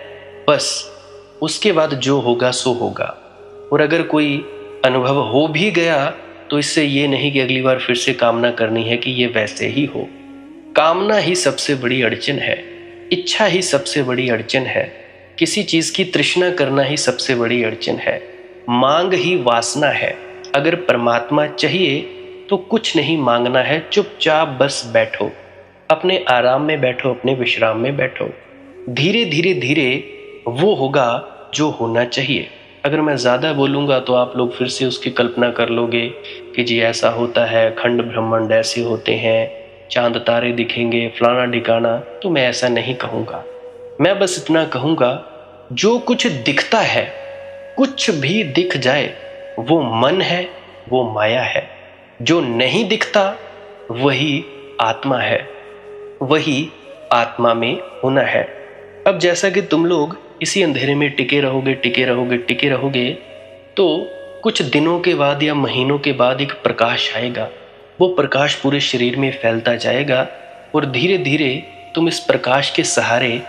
बस। उसके बाद जो होगा सो होगा। और अगर कोई अनुभव हो भी गया तो इससे ये नहीं कि अगली बार फिर से कामना करनी है कि ये वैसे ही हो। कामना ही सबसे बड़ी अड़चन है, इच्छा ही सबसे बड़ी अड़चन है, किसी चीज की तृष्णा करना ही सबसे बड़ी अड़चन है, मांग ही वासना है। अगर परमात्मा चाहिए तो कुछ नहीं मांगना है, चुपचाप बस बैठो, अपने आराम में बैठो, अपने विश्राम में बैठो। धीरे धीरे धीरे वो होगा जो होना चाहिए। अगर मैं ज़्यादा बोलूँगा तो आप लोग फिर से उसकी कल्पना कर लोगे कि जी ऐसा होता है, खंड ब्रह्मांड ऐसे होते हैं, चांद तारे दिखेंगे, फलाना ढिकाना। तो मैं ऐसा नहीं कहूँगा। मैं बस इतना कहूँगा, जो कुछ दिखता है, कुछ भी दिख जाए, वो मन है, वो माया है। जो नहीं दिखता वही आत्मा है, वही आत्मा में होना है। अब जैसा कि तुम लोग इसी अंधेरे में टिके रहोगे, टिके रहोगे, टिके रहोगे, तो कुछ दिनों के बाद या महीनों के बाद एक प्रकाश आएगा। वो प्रकाश पूरे शरीर में फैलता जाएगा और धीरे धीरे तुम इस प्रकाश के सहारे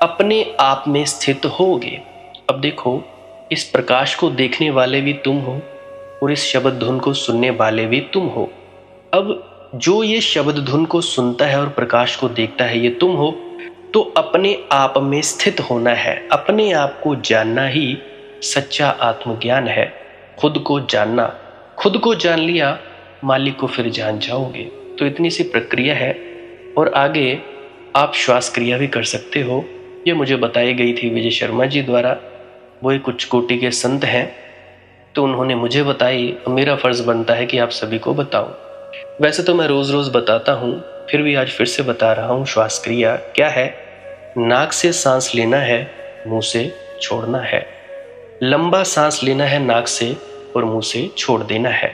अपने आप में स्थित होगे। अब देखो, इस प्रकाश को देखने वाले भी तुम हो और इस शब्द धुन को सुनने वाले भी तुम हो। अब जो ये शब्द धुन को सुनता है और प्रकाश को देखता है, ये तुम हो। तो अपने आप में स्थित होना है, अपने आप को जानना ही सच्चा आत्मज्ञान है। खुद को जानना, खुद को जान लिया, मालिक को फिर जान जाओगे। तो इतनी सी प्रक्रिया है। और आगे आप श्वास क्रिया भी कर सकते हो। ये मुझे बताई गई थी विजय शर्मा जी द्वारा। वो एक उच्च कोटि के संत हैं, तो उन्होंने मुझे बताई, मेरा फर्ज बनता है कि आप सभी को बताऊं। वैसे तो मैं रोज रोज बताता हूं, फिर भी आज फिर से बता रहा हूं। श्वास क्रिया क्या है? नाक से सांस लेना है, मुंह से छोड़ना है। लंबा सांस लेना है नाक से और मुंह से छोड़ देना है।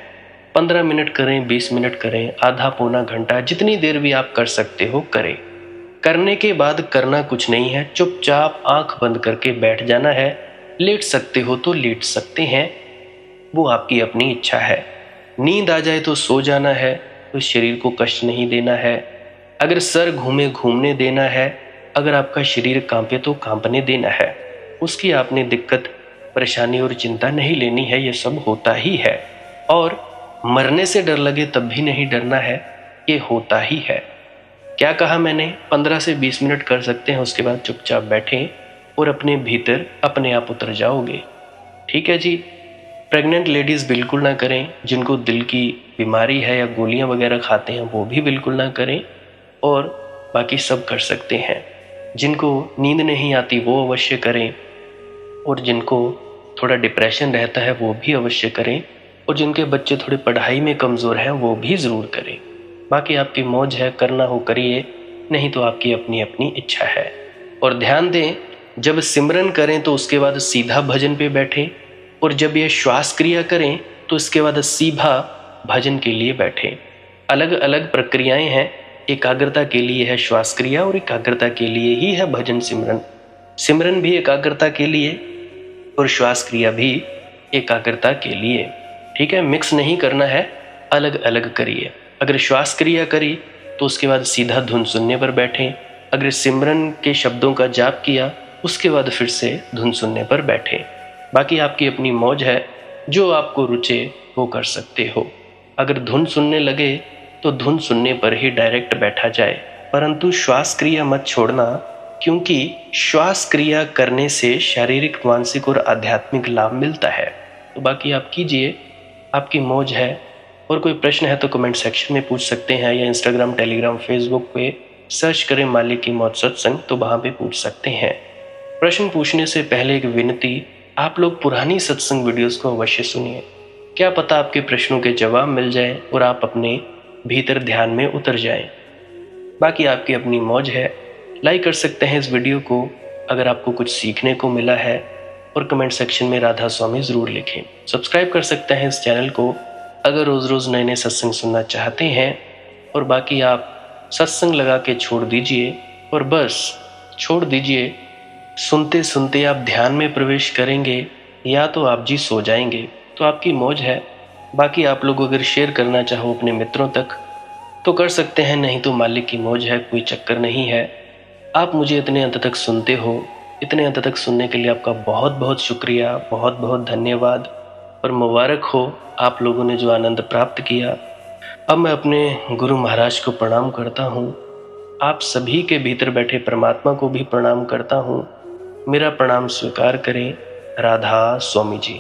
15 मिनट करें, 20 मिनट करें, आधा पौना घंटा, जितनी देर भी आप कर सकते हो करें। करने के बाद करना कुछ नहीं है, चुपचाप आंख बंद करके बैठ जाना है। लेट सकते हो तो लेट सकते हैं, वो आपकी अपनी इच्छा है। नींद आ जाए तो सो जाना है, तो शरीर को कष्ट नहीं देना है। अगर सर घूमे घूमने देना है, अगर आपका शरीर कांपे तो कांपने देना है। उसकी आपने दिक्कत, परेशानी और चिंता नहीं लेनी है, ये सब होता ही है। और मरने से डर लगे तब भी नहीं डरना है, ये होता ही है। क्या कहा मैंने? 15 से 20 मिनट कर सकते हैं, उसके बाद चुपचाप बैठें और अपने भीतर अपने आप उतर जाओगे। ठीक है जी। प्रेग्नेंट लेडीज़ बिल्कुल ना करें, जिनको दिल की बीमारी है या गोलियां वगैरह खाते हैं वो भी बिल्कुल ना करें, और बाकी सब कर सकते हैं। जिनको नींद नहीं आती वो अवश्य करें, और जिनको थोड़ा डिप्रेशन रहता है वो भी अवश्य करें, और जिनके बच्चे थोड़ी पढ़ाई में कमज़ोर हैं वो भी ज़रूर करें। बाकी आपकी मौज है, करना हो करिए, नहीं तो आपकी अपनी अपनी इच्छा है। और ध्यान दें, जब सिमरन करें तो उसके बाद सीधा भजन पे बैठें, और जब ये श्वास क्रिया करें तो इसके बाद सीधा भजन के लिए बैठें। अलग अलग प्रक्रियाएं हैं। एकाग्रता के लिए है श्वास क्रिया और एकाग्रता के लिए ही है भजन सिमरन। सिमरन भी एकाग्रता के लिए और श्वास क्रिया भी एकाग्रता के लिए। ठीक है, मिक्स नहीं करना है, अलग अलग करिए। अगर श्वास क्रिया करी तो उसके बाद सीधा धुन सुनने पर बैठें। अगर सिमरन के शब्दों का जाप किया उसके बाद फिर से धुन सुनने पर बैठें। बाकी आपकी अपनी मौज है, जो आपको रुचे वो कर सकते हो। अगर धुन सुनने लगे तो धुन सुनने पर ही डायरेक्ट बैठा जाए, परंतु श्वास क्रिया मत छोड़ना, क्योंकि श्वास क्रिया करने से शारीरिक, मानसिक और आध्यात्मिक लाभ मिलता है। तो बाकी आप कीजिए, आपकी मौज है। और कोई प्रश्न है तो कमेंट सेक्शन में पूछ सकते हैं, या इंस्टाग्राम, टेलीग्राम, फेसबुक पे सर्च करें मालिक की मौज सत्संग, तो वहाँ पे पूछ सकते हैं। प्रश्न पूछने से पहले एक विनती, आप लोग पुरानी सत्संग वीडियोस को अवश्य सुनिए। क्या पता आपके प्रश्नों के जवाब मिल जाए और आप अपने भीतर ध्यान में उतर जाएं। बाकी आपकी अपनी मौज है। लाइक कर सकते हैं इस वीडियो को अगर आपको कुछ सीखने को मिला है, और कमेंट सेक्शन में राधा स्वामी ज़रूर लिखें। सब्सक्राइब कर सकते हैं इस चैनल को अगर रोज़ रोज़ नए नए सत्संग सुनना चाहते हैं। और बाकी आप सत्संग लगा के छोड़ दीजिए और बस छोड़ दीजिए। सुनते सुनते आप ध्यान में प्रवेश करेंगे या तो आप जी सो जाएंगे, तो आपकी मौज है। बाकी आप लोग अगर शेयर करना चाहो अपने मित्रों तक तो कर सकते हैं, नहीं तो मालिक की मौज है, कोई चक्कर नहीं है। आप मुझे इतने अंत तक सुनते हो, इतने अंत तक सुनने के लिए आपका बहुत बहुत शुक्रिया, बहुत बहुत धन्यवाद। और मुबारक हो आप लोगों ने जो आनंद प्राप्त किया। अब मैं अपने गुरु महाराज को प्रणाम करता हूँ, आप सभी के भीतर बैठे परमात्मा को भी प्रणाम करता हूँ। मेरा प्रणाम स्वीकार करें। राधा स्वामी जी।